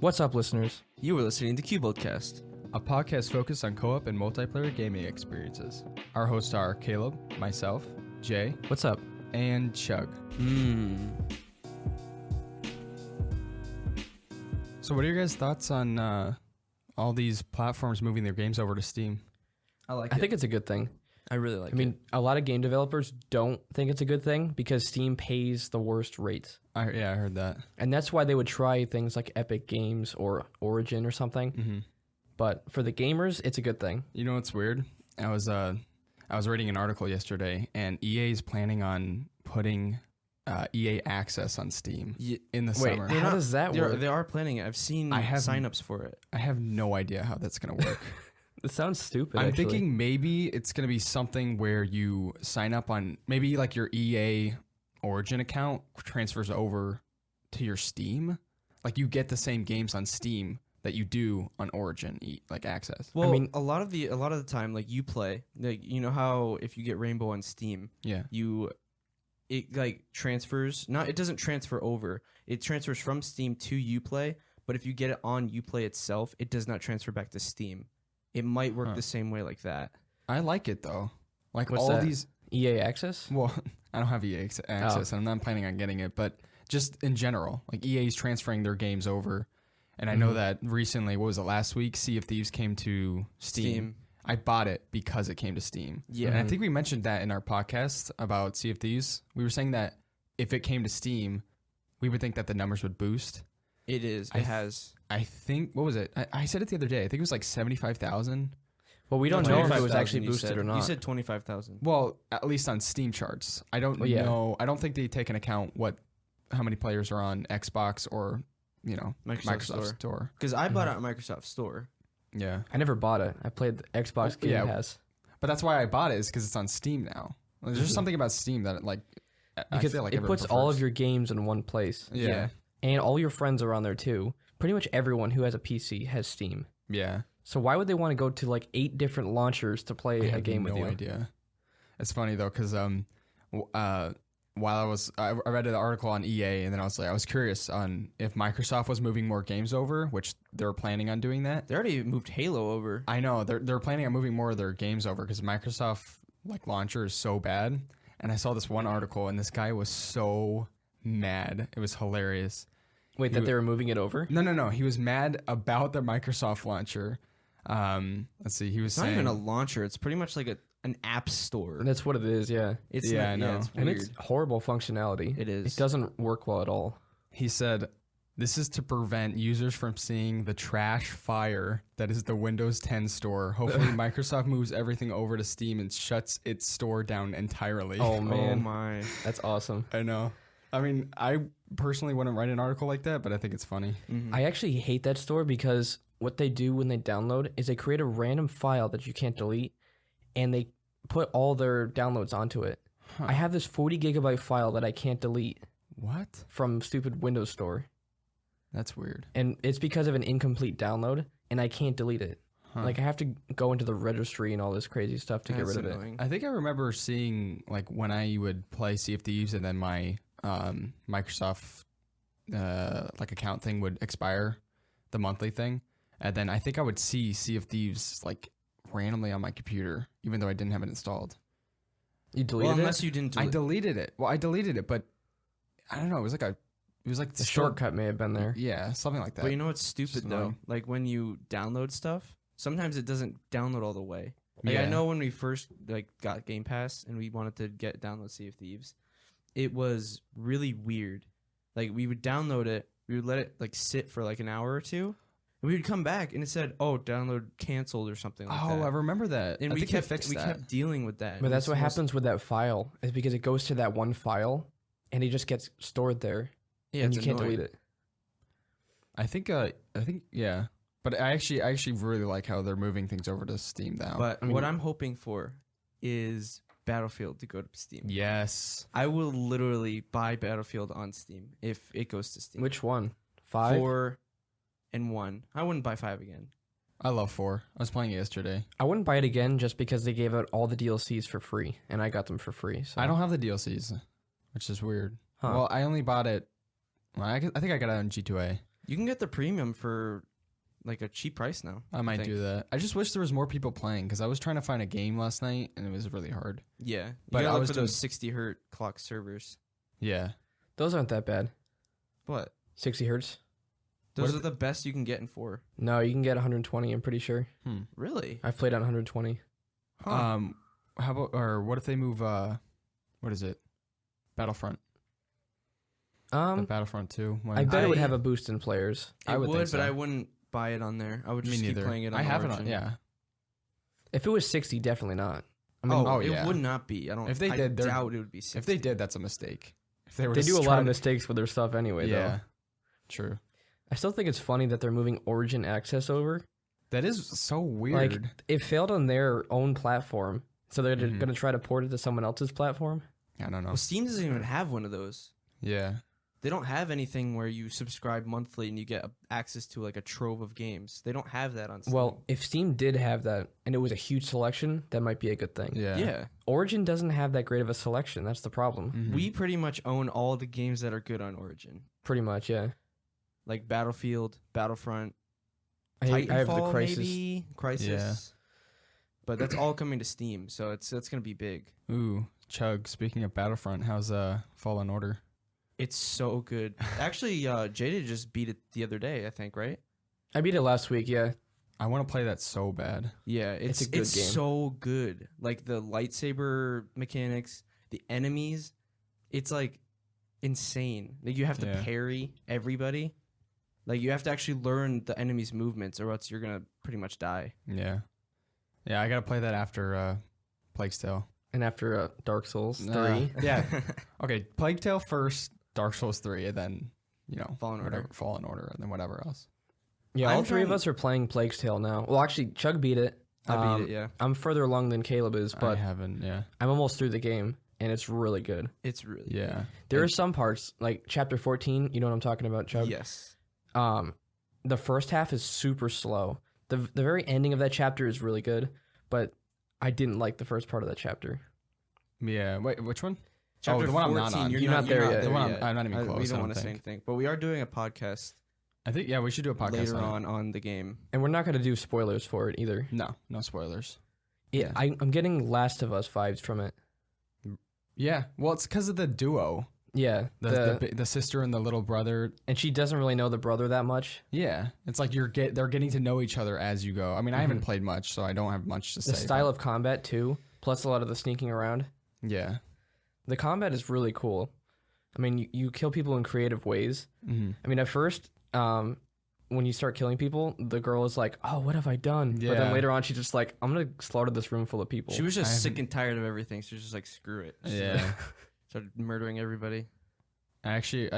What's up, listeners? You were listening to CuboldCast. A podcast focused on co-op and multiplayer gaming experiences. Our hosts are Caleb, myself, Jay, What's up? and Chug. So what are your guys' thoughts on all these platforms moving their games over to Steam? I think it's a good thing. I really like it. I mean, a lot of game developers don't think it's a good thing because Steam pays the worst rates. I heard that. And that's why they would try things like Epic Games or Origin or something. Mm-hmm. But for the gamers, it's a good thing. You know what's weird? I was reading an article yesterday, and EA is planning on putting EA Access on Steam in the summer. How does that work? They are planning it. I've seen signups for it. I have no idea how that's going to work. It sounds stupid, I'm actually. thinking maybe it's going to be something where you sign up on maybe like your EA Origin account transfers over to your Steam. Like you get the same games on Steam that you do on Origin, like Access. Well, I mean, a lot of the time, like you play, like you know how if you get Rainbow on Steam, Yeah. it like transfers. It doesn't transfer over. It transfers from Steam to Uplay. But if you get it on Uplay itself, it does not transfer back to Steam. It might work the same way like that. I like it though. Like What's all that? these. EA Access? Well, I don't have EA Access, and I'm not planning on getting it. But just in general, like EA's transferring their games over. And I know that recently, what was it, last week, Sea of Thieves came to Steam. I bought it because it came to Steam. Yeah. And I think we mentioned that in our podcast about Sea of Thieves. We were saying that if it came to Steam, we would think that the numbers would boost. It is. It has. I think, what was it? I said it the other day. I think it was like 75,000. Well, we don't know if it was actually boosted or not. You said 25,000. Well, at least on Steam charts. I don't know. I don't think they take into account how many players are on Xbox or, Microsoft Store. Because I bought it on Microsoft Store. Yeah. I never bought it. I played the Xbox Game Pass. But that's why I bought it, is because it's on Steam now. There's just something about Steam that, I feel like it puts all of your games in one place. Yeah. And all your friends are on there too. Pretty much everyone who has a PC has Steam. Yeah. So why would they want to go to like 8 different launchers to play a game with you? I have no idea. It's funny though, because while I read an article on EA, and then I was curious on if Microsoft was moving more games over, which they're planning on doing that. They already moved Halo over. I know they're planning on moving more of their games over because Microsoft launcher is so bad. And I saw this one article, and this guy was so mad. It was hilarious. Wait, that they were moving it over? No. He was mad about the Microsoft launcher. Let's see. He was It's saying, not even a launcher. It's pretty much like an app store. That's what it is, yeah. It's I know. it's And weird. it's horrible functionality. It is. It doesn't work well at all. He said, "This is to prevent users from seeing the trash fire that is the Windows 10 store. Hopefully, Microsoft moves everything over to Steam and shuts its store down entirely." Oh, man. Oh my. That's awesome. I know. I mean, I personally wouldn't write an article like that, but I think it's funny. Mm-hmm. I actually hate that store because what they do when they download is they create a random file that you can't delete, and they put all their downloads onto it. Huh. I have this 40 gigabyte file that I can't delete What? from stupid Windows Store. That's weird. And it's because of an incomplete download, and I can't delete it. Huh. Like, I have to go into the registry and all this crazy stuff to get rid of it. I think I remember seeing when I would play Sea of Thieves and then my Microsoft account thing would expire, the monthly thing, and then I think I would see Sea of Thieves randomly on my computer, even though I didn't have it installed. You deleted unless it? you didn't. I deleted it. Well, I deleted it, but I don't know. It was like The shortcut may have been there. Yeah, something like that. But you know what's stupid Just though? annoying. Like when you download stuff, sometimes it doesn't download all the way. Like Yeah. I know when we first got Game Pass and we wanted to download Sea of Thieves, it was really weird. Like we would download it, we would let it sit for an hour or two, and we would come back and it said, "Oh, download canceled" or something like that. Oh, I remember that. And I we think they fixed that. kept dealing with that. But that's what It's happens with that file, is because it goes to that one file, and it just gets stored there, Yeah, and it's you can't annoying. delete it. I think yeah. But I actually really like how they're moving things over to Steam now. But what I'm hoping for is Battlefield to go to Steam. yes. I will literally buy Battlefield on Steam if it goes to Steam. Which one? 5? 4 and 1. I wouldn't buy 5 again. I love 4. I was playing it yesterday. I wouldn't buy it again just because they gave out all the DLCs for free, and I got them for free. So. I don't have the DLCs, which is weird. Huh. Well, I only bought it. Well, I think I got it on G2A. You can get the premium for like a cheap price now. I might think. do that. I just wish there was more people playing because I was trying to find a game last night and it was really hard. Yeah, you But gotta I look was for doing- those 60 hertz clock servers. Yeah. Those aren't that bad. What? 60 hertz. Those What are if- the best you can get in 4. No, you can get 120. I'm pretty sure. Really? I've played on 120. Huh. How about, or what if they move, what is it? Battlefront. The Battlefront 2. I bet it would I- have a boost in players. It I would would, think so. but I wouldn't buy it on there. I would Me just keep neither. playing it on I have it Origin. on, yeah. If it was 60, definitely not. I mean, Oh, yeah. it would not be. I don't. If they I did, they're- doubt it would be 60. If they did, that's a mistake. If they were they just do a lot trying of to- mistakes with their stuff anyway, Yeah. though. True. I still think it's funny that they're moving Origin access over. That is so weird. Like, it failed on their own platform, so they're Mhm. going to try to port it to someone else's platform. I don't know. Well, Steam doesn't even have one of those. Yeah. They don't have anything where you subscribe monthly and you get access to like a trove of games. They don't have that on Steam. Well, if Steam did have that, and it was a huge selection, that might be a good thing. Yeah. yeah. Origin doesn't have that great of a selection. That's the problem. Mhm. We pretty much own all the games that are good on Origin. Pretty much, yeah. Like Battlefield, Battlefront, I have the Titanfall, Crisis. maybe Crisis. Yeah. But that's all coming to Steam, so that's gonna be big. Ooh, Chug, speaking of Battlefront, how's Fallen Order? It's so good. Actually, Jada just beat it the other day, I think, right? I beat it last week, yeah. I want to play that so bad. Yeah, It's it's a good game. so good. Like the lightsaber mechanics, the enemies, it's like insane. Like you have to Yeah. parry everybody. Like you have to actually learn the enemy's movements, or else you're gonna pretty much die. Yeah. Yeah, I got to play that after Plague's Tale. And after Dark Souls 3. Yeah. Okay, Plague Tale first, Dark Souls 3, and then, Fallen whatever, Order. Fallen Order, and then whatever else. Yeah, all I'm three of trying- us are playing Plague's Tale now. Well, actually, Chug beat it. I beat it. Yeah, I'm further along than Caleb is, I but haven't, yeah. I'm almost through the game, and it's really good. it's really Yeah. There are some parts, like Chapter 14, you know what I'm talking about, Chug? yes. The first half is super slow. The very ending of that chapter is really good, but I didn't like the first part of that chapter. Yeah, wait, which one? Chapter the one I'm 14, not on. You're not there yet. The one I'm not even We close, I don't don't want to say think. anything, but we are doing a podcast I think, yeah, we should do a podcast later on it. on the game. And we're not going to do spoilers for it either. No spoilers. Yeah, I'm getting Last of Us vibes from it. Yeah, well, it's because of the duo. Yeah, The sister and the little brother. and she doesn't really know the brother that much. Yeah, it's like they're getting to know each other as you go. I mean, I haven't played much, so I don't have much to say. The style of combat too, plus a lot of the sneaking around. Yeah. The combat is really cool. I mean, you kill people in creative ways. Mm-hmm. I mean, at first, when you start killing people, the girl is like, "Oh, what have I done?" But Yeah. then later on, she's just like, "I'm gonna slaughter this room full of people." She was I just sick haven't- and tired of everything. She was just like, screw it. She Yeah. started murdering everybody. Actually,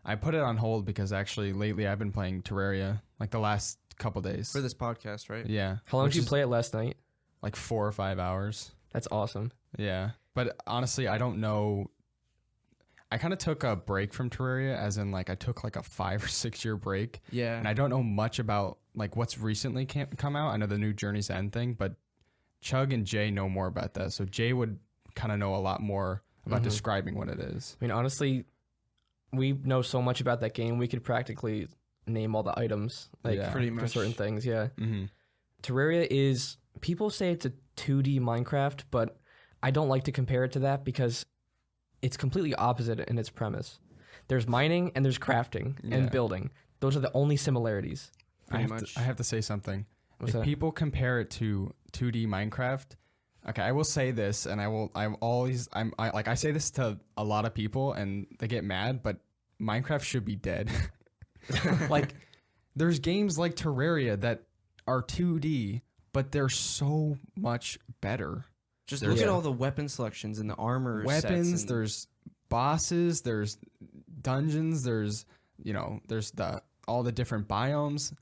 I put it on hold because actually lately I've been playing Terraria like the last couple days. For this podcast, right? Yeah. How long which did you is play it last night? Like 4 or 5 hours. That's awesome. Yeah. But honestly, I don't know. I kind of took a break from Terraria, as in like I took like a 5 or 6 year break, Yeah. and I don't know much about like what's recently come out. I know the new Journey's End thing, but Chug and Jay know more about that. So Jay would kind of know a lot more about Mhm. describing what it is. I mean, honestly, we know so much about that game. We could practically name all the items, like Yeah. Pretty for much. certain things. Yeah, Mm-hmm. Terraria is. People say it's a 2D Minecraft, but I don't like to compare it to that because it's completely opposite in its premise. There's mining and there's crafting Yeah. and building. Those are the only similarities. I Pretty have, much. I have to say something. What's If that? people compare it to 2D Minecraft, okay, I will say this, and I say this to a lot of people, and they get mad, but Minecraft should be dead. Like, there's games like Terraria that are 2D, but they're so much better. Just There's- look at Yeah. all the weapon selections and the armor sets Weapons, and- there's bosses, there's dungeons, there's all the different biomes.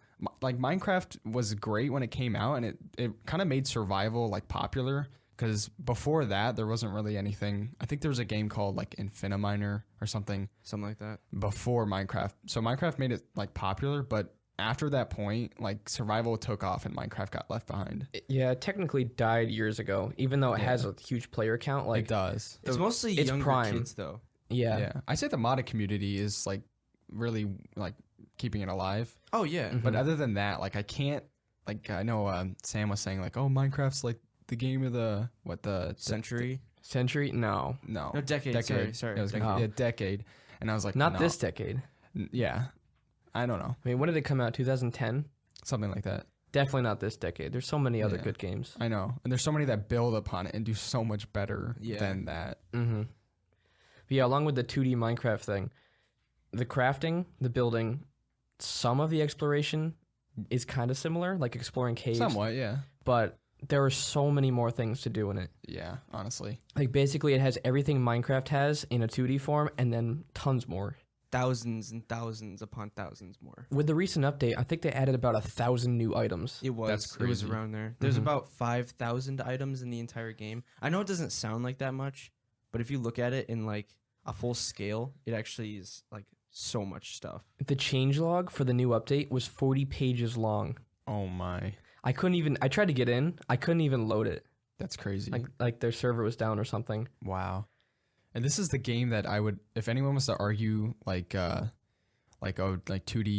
Like Minecraft was great when it came out, and it kind of made survival like popular, because before that there wasn't really anything. I think there was a game called like Infiniminer or something something like that. before Minecraft. So Minecraft made it like popular, but after that point, like survival took off and Minecraft got left behind. Yeah, it technically died years ago, even though it has a huge player count. It Like, does. It's mostly it's younger prime. kids, though. yeah. Yeah. I say the modded community is like really like keeping it alive. Oh yeah. Mhm. But other than that, like I can't. Like I know Sam was saying like, oh, Minecraft's like the game of the Century. Century? No. no Decade. Sorry. It was Decade. yeah, decade. And I was like, Not no. this decade. Yeah, I don't know, I mean, when did it come out? 2010? something like that. Definitely not this decade. There's so many other Yeah. good games. I know, and there's so many that build upon it and do so much better Yeah. than that. Mm-hmm. But yeah, along with the 2D Minecraft thing, the crafting, the building, some of the exploration is kind of similar, like exploring caves. Somewhat, yeah. But there are so many more things to do in it. Yeah, honestly. Like basically, it has everything Minecraft has in a 2D form, and then tons more. Thousands and thousands upon thousands more. With the recent update, I think they added about 1,000 new items. It was. That's It was crazy. around there. There's Mhm. about 5,000 items in the entire game. I know it doesn't sound like that much, but if you look at it in like a full scale, it actually is like so much stuff. The changelog for the new update was 40 pages long. Oh my, I tried to get in. I couldn't even load it. that's crazy. Like their server was down or something. Wow. And this is the game that I would, if anyone was to argue like 2D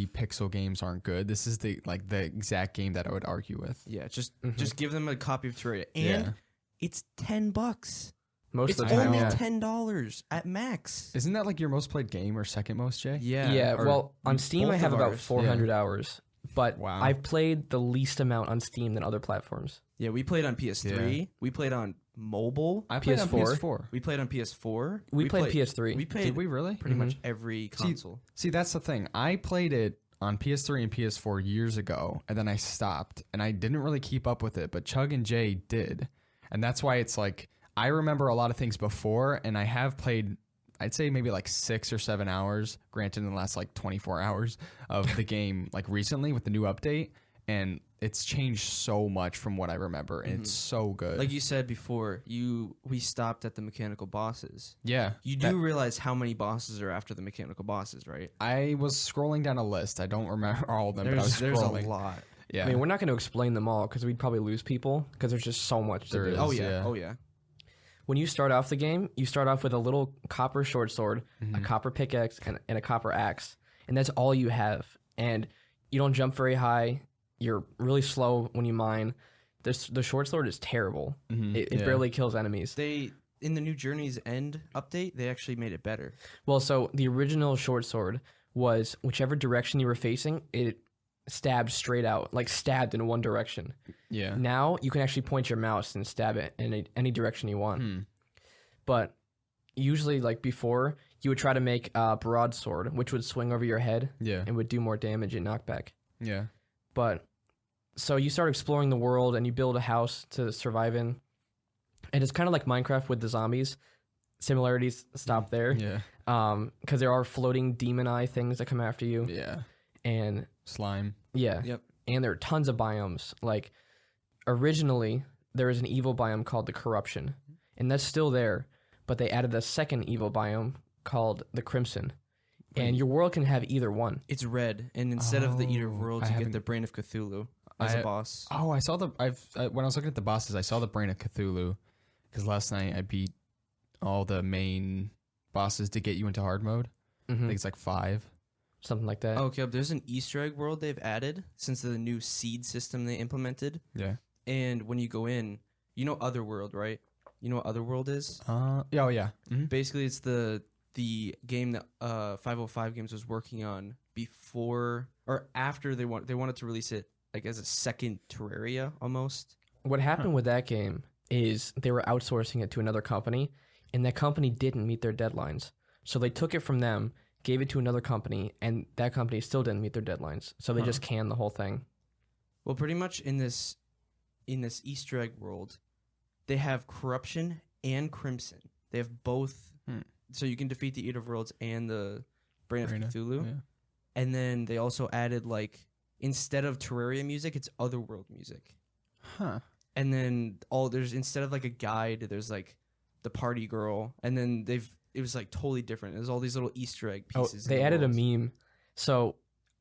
pixel games aren't good, this is the exact game that I would argue with. Yeah, just Mhm. give them a copy of Terraria, and Yeah. it's $10. Most It's of the time, only yeah. $10 at max. Isn't that like your most played game or second most, Jay? Yeah. Yeah, or well, on Steam I both have of about ours. 400 hours, but Wow. I've played the least amount on Steam than other platforms. Yeah, we played on PS3. We played on mobile. I played on PS4. PS4. We played on PS4. We played PS3. We played Did we really? pretty Mhm. much every console. See, that's the thing. I played it on PS3 and PS4 years ago, and then I stopped, and I didn't really keep up with it, but Chug and Jay did. And that's why it's like, I remember a lot of things before, and I have played, I'd say maybe like 6 or 7 hours, granted in the last like 24 hours of the game, like recently with the new update, and it's changed so much from what I remember, and it's so good. Like you said before, we stopped at the mechanical bosses. yeah. You do realize how many bosses are after the mechanical bosses, right? I was scrolling down a list. I don't remember all of them, but I was There's scrolling. a lot. Yeah. I mean, we're not going to explain them all because we'd probably lose people because there's just so much to There do. is. Oh yeah. Yeah. Oh yeah. When you start off the game, you start off with a little copper short sword, a copper pickaxe, and a copper axe. And that's all you have. And you don't jump very high. You're really slow when you mine. The short sword is terrible. It Yeah. barely kills enemies. They in the new Journey's End update, they actually made it better. Well, so the original short sword was whichever direction you were facing, it stabbed straight out, like stabbed in one direction. Yeah. Now you can actually point your mouse and stab it in any direction you want. But usually, like before, you would try to make a broadsword, which would swing over your head Yeah. and would do more damage and knockback. Yeah. But so you start exploring the world and you build a house to survive in. And it's kind of like Minecraft with the zombies. Similarities stop there. Yeah. Because there are floating demon eye things that come after you. Yeah. And Slime. yeah. Yep. And there are tons of biomes. Like originally, there was an evil biome called the Corruption. And that's still there. But they added a second evil biome called the Crimson. And your world can have either one. It's red, and instead of the Eater of Oh, Worlds, I you get haven't- the Brain of Cthulhu as I- a boss. Oh, I saw when I was looking at the bosses, I saw the Brain of Cthulhu because last night I beat all the main bosses to get you into hard mode. I think it's like 5. Something like that. Okay, there's an Easter egg world they've added since the new seed system they implemented. Yeah. And when you go in, you know Otherworld, right? You know what Otherworld is? Oh yeah. Basically, it's the game that 505 Games was working on before or after they wanted to release it like as a second Terraria almost. What happened with that game is they were outsourcing it to another company, and that company didn't meet their deadlines. So they took it from them, gave it to another company, and that company still didn't meet their deadlines. So they just canned the whole thing. Well, pretty much in this Easter egg world, they have Corruption and Crimson. They have both, so you can defeat the Eater of Worlds and the Brain of Cthulhu. Yeah. And then they also added like instead of Terraria music, it's Otherworld music. Huh. And then there's instead of like a guide, there's like the party girl, and then it was like totally different. There's all these little Easter egg pieces. They added a meme. So,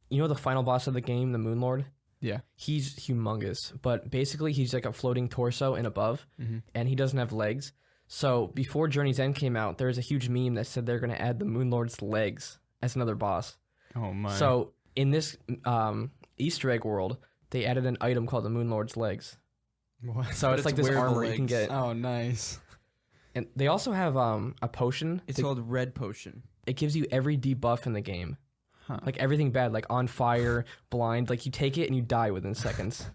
you know the final boss of the game, the Moon Lord? Yeah. He's humongous, but basically he's like a floating torso and above, and he doesn't have legs. So before Journey's End came out, there was a huge meme that said they're going to add the Moon Lord's legs as another boss. Oh my. So in this Easter egg world, they added an item called the Moon Lord's legs. What? So But it's like it's this wearable armor you can legs. get. Oh, nice. And they also have a potion. It's called Red Potion. It gives you every debuff in the game. Huh. Like everything bad, like on fire, blind. Like you take it and you die within seconds.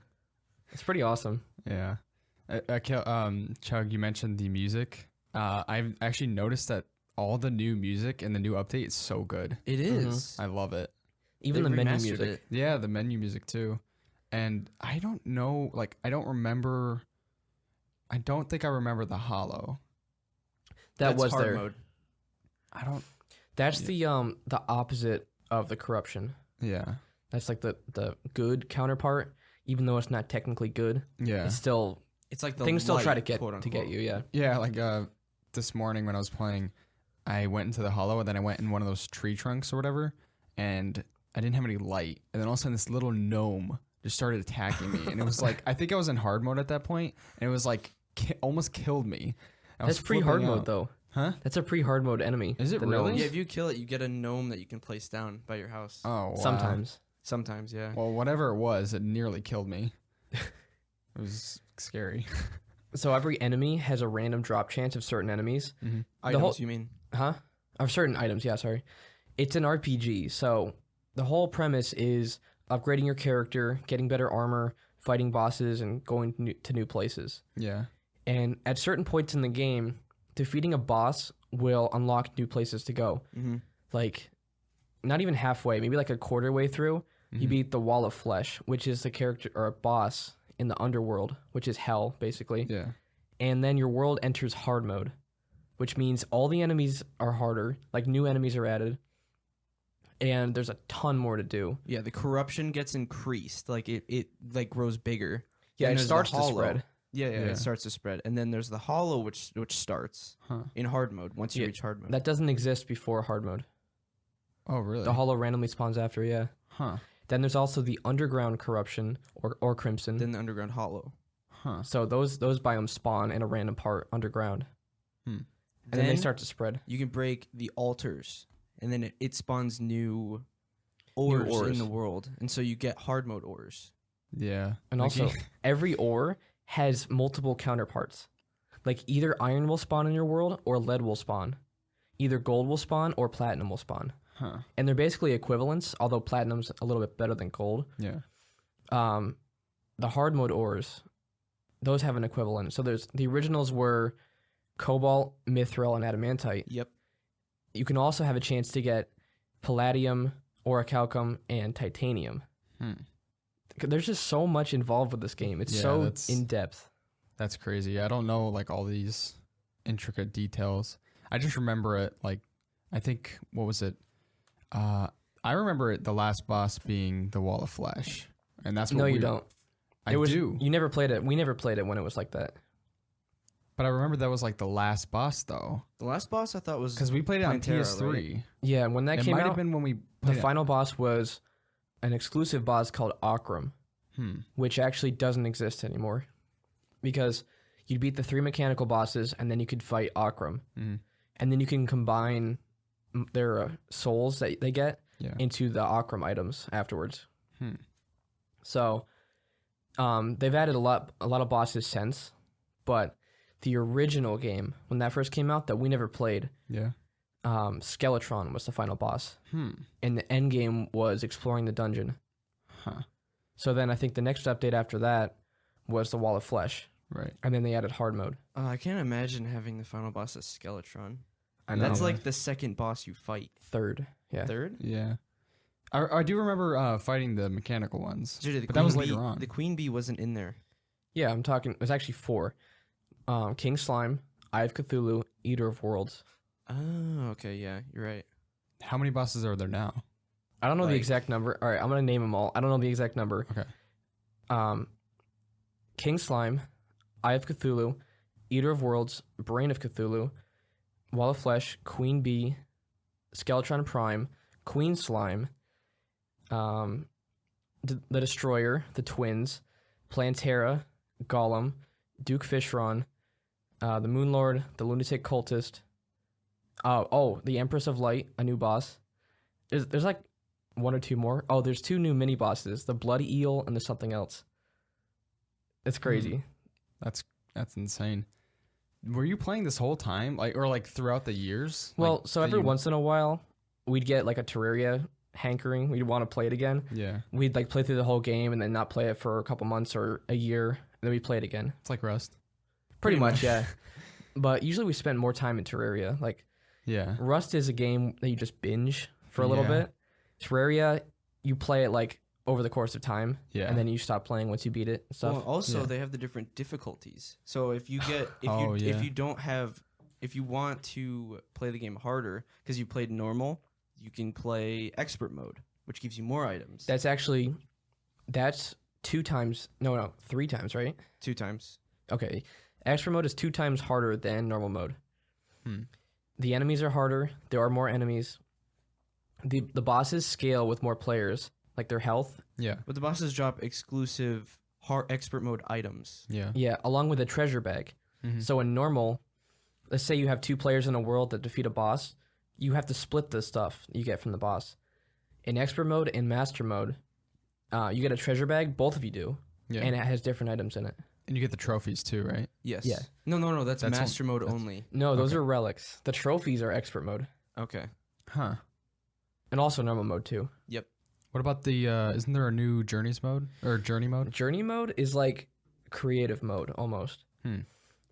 It's pretty awesome. Yeah. Chug, you mentioned the music. I've actually noticed that all the new music in the new update is so good. It is. I love it. Even They the menu remastered music. it. Yeah, the menu music too. And I don't know, like, I don't think I remember the hollow. That That's was hard there. mode. I don't, That's the opposite of the corruption. yeah. That's like the good counterpart. Even though it's not technically good, Yeah. it's still It's like the things still try to light, get quote to get unquote. you. Yeah. Yeah, like, this morning when I was playing, I went into the hollow and then I went in one of those tree trunks or whatever, and I didn't have any light. And then all of a sudden this little gnome just started attacking me. And it was like, I think I was in hard mode at that point, and it was like, almost killed me. I was That's pre-hard flipping mode out. though. Huh? That's a pre-hard mode enemy. Is it the really? gnomes. Yeah, if you kill it, you get a gnome that you can place down by your house. Oh, wow. Sometimes. Sometimes, yeah. Well, whatever it was, it nearly killed me. It was scary. So every enemy has a random drop chance of certain enemies. Mm-hmm. Items, whole- you mean? Huh? Of certain items, yeah, sorry. It's an RPG, so the whole premise is upgrading your character, getting better armor, fighting bosses, and going to new places. Yeah. And at certain points in the game, defeating a boss will unlock new places to go. Mm-hmm. Like, not even halfway, maybe like a quarter way through, you beat the Wall of Flesh, which is the character or a boss in the underworld, which is hell, basically. Yeah. And then your world enters hard mode, which means all the enemies are harder, like new enemies are added, and there's a ton more to do. Yeah, the corruption gets increased. Like it like grows bigger. Yeah, Then it there's the starts to hollow. spread. Yeah, Yeah. it starts to spread. And then there's the hollow which starts Huh. in hard mode once you Yeah, reach hard mode. That doesn't exist before hard mode. Oh, really? The hollow randomly spawns after, yeah. Huh. Then there's also the underground corruption or crimson. Then the underground hollow. Huh. So those biomes spawn in a random part underground, and then they start to spread. You can break the altars, and then it spawns new ores in ores. the world, and so you get hard mode ores. Yeah. And Like, also, every ore has multiple counterparts. Like either iron will spawn in your world or lead will spawn. Either gold will spawn or platinum will spawn. huh. And they're basically equivalents, although platinum's a little bit better than gold. Yeah. The hard mode ores, those have an equivalent. So there's the originals were cobalt, mithril, and adamantite. Yep. You can also have a chance to get palladium, orichalcum, and titanium. Hmm. There's just so much involved with this game. It's Yeah, so that's- in depth. That's crazy. I don't know like all these intricate details. I just remember it like I think what was it? I remember it the last boss being the Wall of Flesh. And that's what No, we, you don't. I It was, do. You never played it. We never played it when it was like that. But I remember that was like the last boss though. The last boss I thought was Because we played it on Terra, PS3. right? Yeah, when that It came might out, have been when we the played it. final boss was an exclusive boss called Akram, which actually doesn't exist anymore. Because you'd beat the 3 mechanical bosses, and then you could fight Akram. Mhm. And then you can combine their souls that they get Yeah. into the Akram items afterwards. Hmm. So they've added a lot of bosses since, but the original game, when that first came out that we never played, Yeah. Skeletron was the final boss. Hmm. And the end game was exploring the dungeon. Huh. So then I think the next update after that was the Wall of Flesh. Right. And then they added hard mode. I can't imagine having the final boss as Skeletron. I No. know. That's like the second boss you fight. third. Yeah. Third? Yeah. I do remember fighting the mechanical ones. Dude, the But that was Queen later Bee- on. The Queen Bee wasn't in there. Yeah, I'm talking. It was actually 4. King Slime, Eye of Cthulhu, Eater of Worlds. Oh, okay, yeah, you're right. How many bosses are there now? I don't know the Like- exact number. All right, I'm gonna name them all. I don't know the exact number. Okay. King Slime, Eye of Cthulhu, Eater of Worlds, Brain of Cthulhu, Wall of Flesh, Queen Bee, Skeletron Prime, Queen Slime, the Destroyer, the Twins, Plantera, Golem, Duke Fishron, the Moon Lord, the Lunatic Cultist. The Empress of Light, a new boss. There's like one or two more. Oh, there's 2 new mini bosses: the blood eel and the something else. It's crazy. That's insane. Were you playing this whole time, or throughout the years? Well, so every once in a while, we'd get like a Terraria hankering. We'd want to play it again. Yeah. We'd like play through the whole game and then not play it for a couple months or a year, and then we'd play it again. It's like Rust. Pretty much, yeah. But usually we spend more time in Terraria. Like, Yeah. Rust is a game that you just binge for a little Yeah. bit. Terraria, you play it like over the course of time, Yeah. and then you stop playing once you beat it and stuff. Well, also Yeah. they have the different difficulties. So if you get if you want to play the game harder because you played normal, you can play expert mode, which gives you more items. That's 2 times. No, 3 times, right? 2 times. Okay. Expert mode is 2 times harder than normal mode. The enemies are harder. There are more enemies. The bosses scale with more players, like their health. Yeah. But the bosses drop exclusive expert mode items. Yeah. Yeah, along with a treasure bag. Mhm. So in normal, let's say you have 2 players in a world that defeat a boss, you have to split the stuff you get from the boss. In expert mode and master mode, you get a treasure bag. Both of you do, Yeah. and it has different items in it. And you get the trophies too, right? Yes. Yeah. No. That's That's master mode only. No, those Okay. are relics. The trophies are expert mode, Okay. Huh. and also normal mode too. Yep. What about the? Isn't there a new journeys mode or journey mode? Journey mode is like creative mode almost.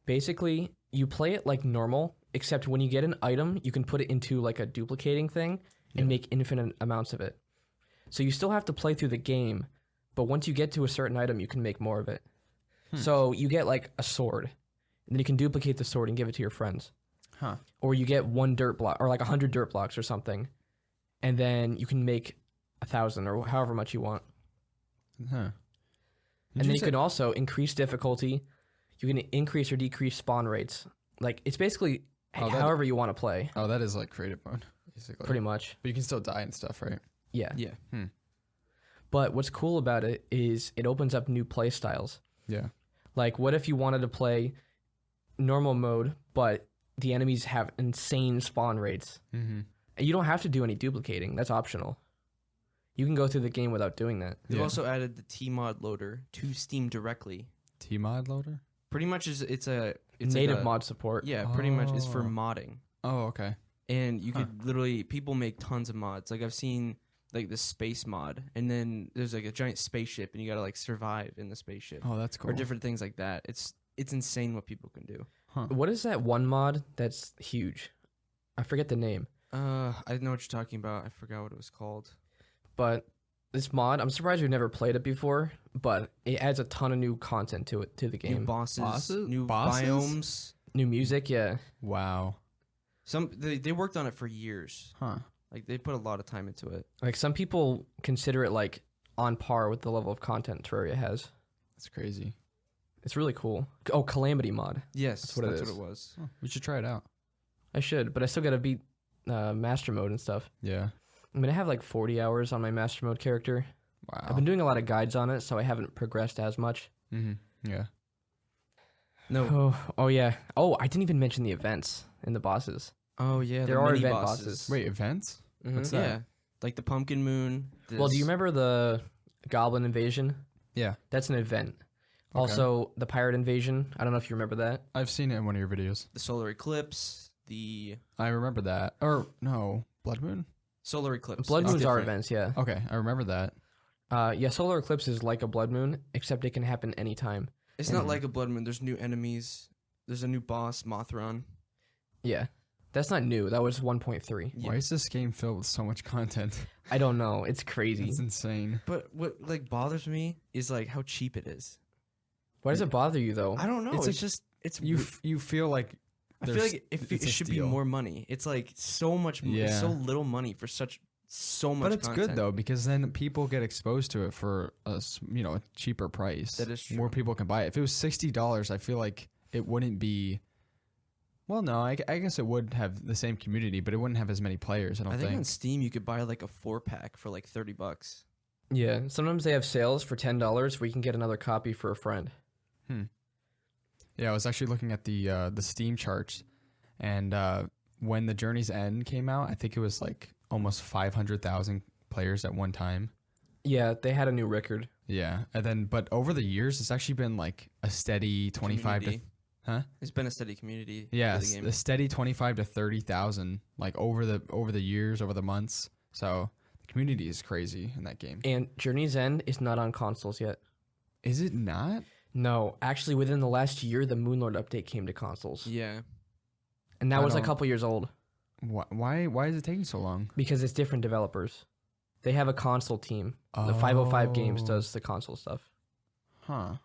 Basically, you play it like normal, except when you get an item, you can put it into like a duplicating thing and make infinite amounts of it. So you still have to play through the game, but once you get to a certain item, you can make more of it. So you get like a sword, and then you can duplicate the sword and give it to your friends. Huh. Or you get 1 dirt block, or like 100 dirt blocks or something, and then you can make 1,000 or however much you want. Huh. And then you can also increase difficulty. You can increase or decrease spawn rates. Like, it's basically however you want to play, Oh, that is like creative mode, basically. pretty much. But you can still die and stuff, right? Yeah. Yeah. But what's cool about it is it opens up new play styles. Yeah. Like, what if you wanted to play normal mode, but the enemies have insane spawn rates? Mm-hmm. And you don't have to do any duplicating. That's optional. You can go through the game without doing that. They've Yeah. also added the T-mod loader to Steam directly. T-mod loader? Pretty much it's Native like a, mod support. Yeah, pretty much it's for Oh. modding. Oh, okay. And you could literally, people make tons of mods. Like I've seen like the space mod, and then there's like a giant spaceship, and you gotta like survive in the spaceship, Oh, that's cool. or different things like that. It's insane what people can do. What is that one mod that's huge? I forget the name. I know what you're talking about. I forgot what it was called. But this mod, I'm surprised we've never played it before, but it adds a ton of new content to the New game. bosses, new Bosses? biomes. New music, yeah. Wow. They worked on it for years. Huh. Like they put a lot of time into it. Like, some people consider it like on par with the level of content Terraria has. That's crazy. It's really cool. Oh, Calamity mod. Yes, That's what it is. was. Huh. We should try it out. I should, but I still gotta beat master mode and stuff. Yeah. I'm gonna have like 40 hours on my master mode character. Wow. I've been doing a lot of guides on it, so I haven't progressed as much. Mm-hmm. Yeah. No. Oh yeah. Oh, I didn't even mention the events and the bosses. Oh yeah, There the are mini event bosses. bosses. Wait, events? Mhm. What's that? Yeah, like the pumpkin moon. Well, do you remember the Goblin invasion? Yeah. That's an event. Okay. Also, the pirate invasion. I don't know if you remember that. I've seen it in one of your videos. the solar eclipse? The I remember that. Or, no, Blood Moon? solar eclipse. Blood It's moons are different. events, yeah. Okay, I remember that. Yeah, solar eclipse is like a blood moon, except it can happen anytime. It's not like a blood moon. There's new enemies. There's a new boss, Mothron. Yeah. That's not new. That was 1.3. Yeah. Why is this game filled with so much content? I don't know. It's crazy. It's insane. But what like bothers me is like how cheap it is. Why does it bother you, though? I don't know. It's, like- just it's. You feel like I feel there's- like it it's a should be steal. more money. It's like so much. It's Yeah. so little money for so much. But it's content. good though because then people get exposed to it for a cheaper price. That is true. More people can buy it. If it was $60, I feel like it wouldn't be. Well, no, I guess it would have the same community, but it wouldn't have as many players. I don't I think think. on Steam you could buy like a 4-pack for like $30. Yeah. Sometimes they have sales for $10 where you can get another copy for a friend. Yeah, I was actually looking at the Steam charts, and when the Journey's End came out, I think it was like almost 500,000 players at one time. Yeah, they had a new record. Yeah, and then but over the years, it's actually been like a steady 25 to Community. huh? It's been a steady community. Yeah, for the game. a steady 25 to 30,000 like over the years, over the months. So the community is crazy in that game. And Journey's End is not on consoles yet. Is it not? No, actually, within the last year, the Moonlord update came to consoles, Yeah. and that I was a don't- couple years old Why is it taking so long? because it's different developers. They have a console team. The 505 Games Oh. does the console stuff. Huh.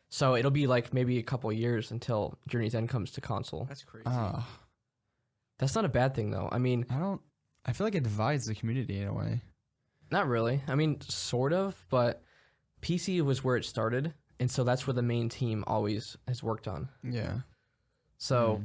So it'll be like maybe a couple years until Journey's End comes to console. That's crazy. That's not a bad thing, though. I mean, I feel like it divides the community in a way. not really. I mean, sort of, but PC was where it started, and so that's where the main team always has worked on. Yeah. So,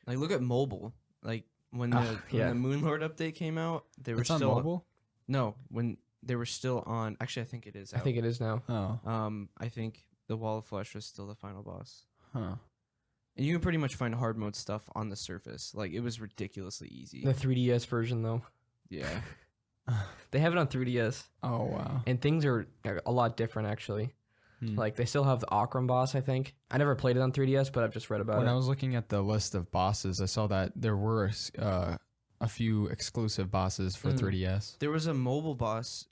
Like, look at mobile. Like, when the Moonlord update came out, they were It's on still mobile? No, when they were still on. Actually, I think it is. I think it is now. Oh. I think the Wall of Flesh was still the final boss, Huh. and you can pretty much find hard mode stuff on the surface. Like, it was ridiculously easy. The 3DS version, though. Yeah. They have it on 3DS, Oh wow. and things are a lot different, actually. Like, they still have the Akram boss, I think. I never played it on 3DS, but I've just read about When it. I was looking at the list of bosses, I saw that there were a few exclusive bosses for 3DS. There was a mobile boss.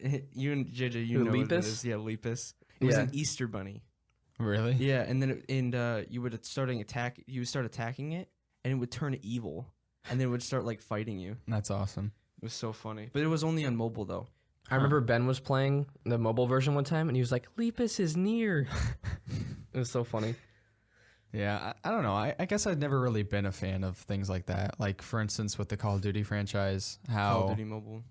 You and JJ, you Who, know what it Lepus? is. Yeah, Lepus. It was Yeah. an Easter bunny. Really? Yeah, and then you would start attacking it, and it would turn evil, and then it would start like fighting you. That's awesome. It was so funny, but it was only on mobile though. I remember Ben was playing the mobile version one time, and he was like, Lepus is near. It was so funny. Yeah, I don't know. I guess I've never really been a fan of things like that. Like, for instance, with the Call of Duty franchise, how... Call of Duty Mobile.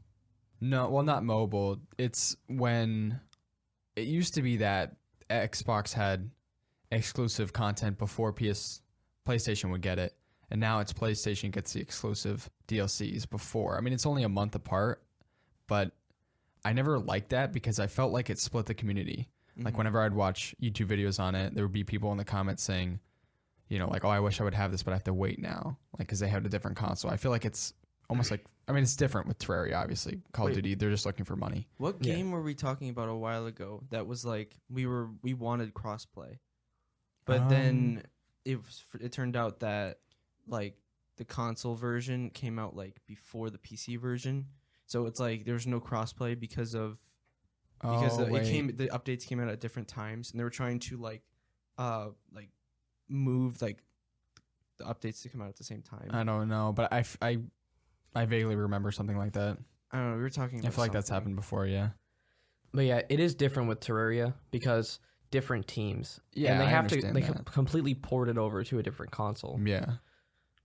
No, well, not mobile. It's when... It used to be that Xbox had exclusive content before PlayStation would get it. And now it's PlayStation gets the exclusive DLCs before. I mean, it's only a month apart, but I never liked that because I felt like it split the community. Like, whenever I'd watch YouTube videos on it, there would be people in the comments saying, you know, like, oh, I wish I would have this, but I have to wait now. Like, because they have a different console. I feel like it's almost like, I mean, it's different with Terraria, obviously. Call of Duty, they're just looking for money. What game were we talking about a while ago that was like we wanted crossplay, but then it turned out that like the console version came out like before the PC version, so it's like there was no crossplay because the updates came out at different times, and they were trying to like move like the updates to come out at the same time. I don't know, but I vaguely remember something like that. I don't know. We were talking about I feel like that's happened before, yeah. But yeah, it is different with Terraria because different teams. Yeah, and they I have to understand they that. completely port it over to a different console. Yeah.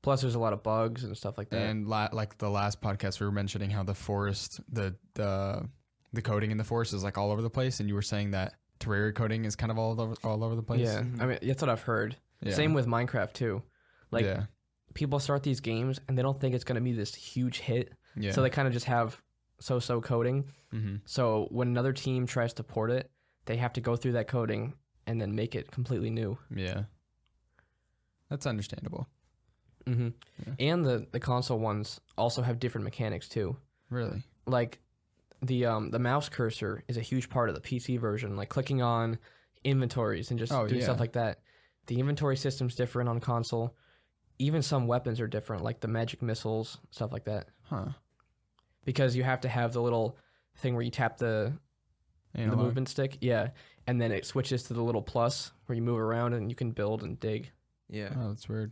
Plus, there's a lot of bugs and stuff like that. And like the last podcast, we were mentioning how the forest, the coding in the forest is like all over the place, and you were saying that Terraria coding is kind of all over the place. Yeah, I mean that's what I've heard. Yeah. Same with Minecraft too. Like yeah. people start these games and they don't think it's gonna be this huge hit, Yeah. so they kind of just have so coding. Mm-hmm. So when another team tries to port it, they have to go through that coding and then make it completely new. Yeah. That's understandable. Mm-hmm. Yeah. And the console ones also have different mechanics too. Really? Like the mouse cursor is a huge part of the PC version. Like clicking on inventories and just doing stuff like that. The inventory system's different on console. Even some weapons are different, like the magic missiles, stuff like that. Huh. Because you have to have the little thing where you tap the movement stick, yeah, and then it switches to the little plus where you move around and you can build and dig. Yeah. Oh, that's weird.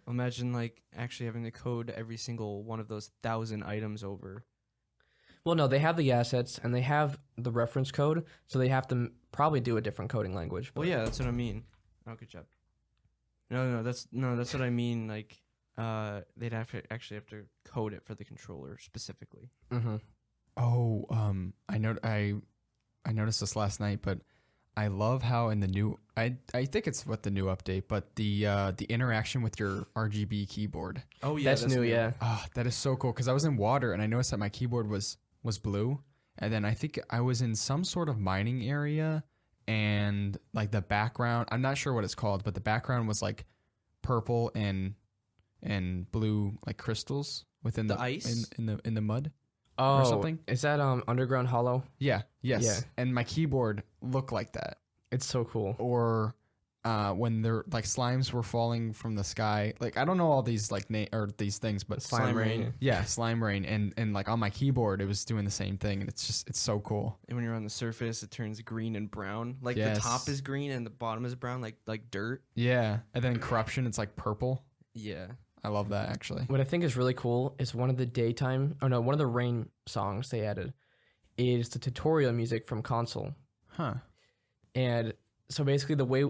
Imagine like actually having to code every single one of those 1,000 items over. Well, no, they have the assets and they have the reference code, so they have to probably do a different coding language. Well, yeah, that's what I mean. Oh, good job. No, that's what I mean. Like, they'd have to code it for the controller specifically. Mm-hmm. Oh, I noticed this last night, but I love how in the new I think it's what the new update, but the interaction with your RGB keyboard. Oh yeah, that's new. Yeah. Ah, that is so cool because I was in water and I noticed that my keyboard was blue, and then I think I was in some sort of mining area, and like the background, I'm not sure what it's called, but the background was like purple and blue like crystals within the ice in the mud. or something. Is that Underground Hollow? Yeah. Yes. Yeah. And my keyboard looked like that. It's so cool. Or when they're like slimes were falling from the sky. Like I don't know all these like or these things, but Slime rain. Yeah, slime rain, and like on my keyboard it was doing the same thing, and it's so cool. And when you're on the surface, it turns green and brown. Like Yes. the top is green and the bottom is brown, like dirt. Yeah, and then corruption, it's like purple. Yeah. I love that actually. What I think is really cool is one of the rain songs they added is the tutorial music from console. Huh. And so basically the way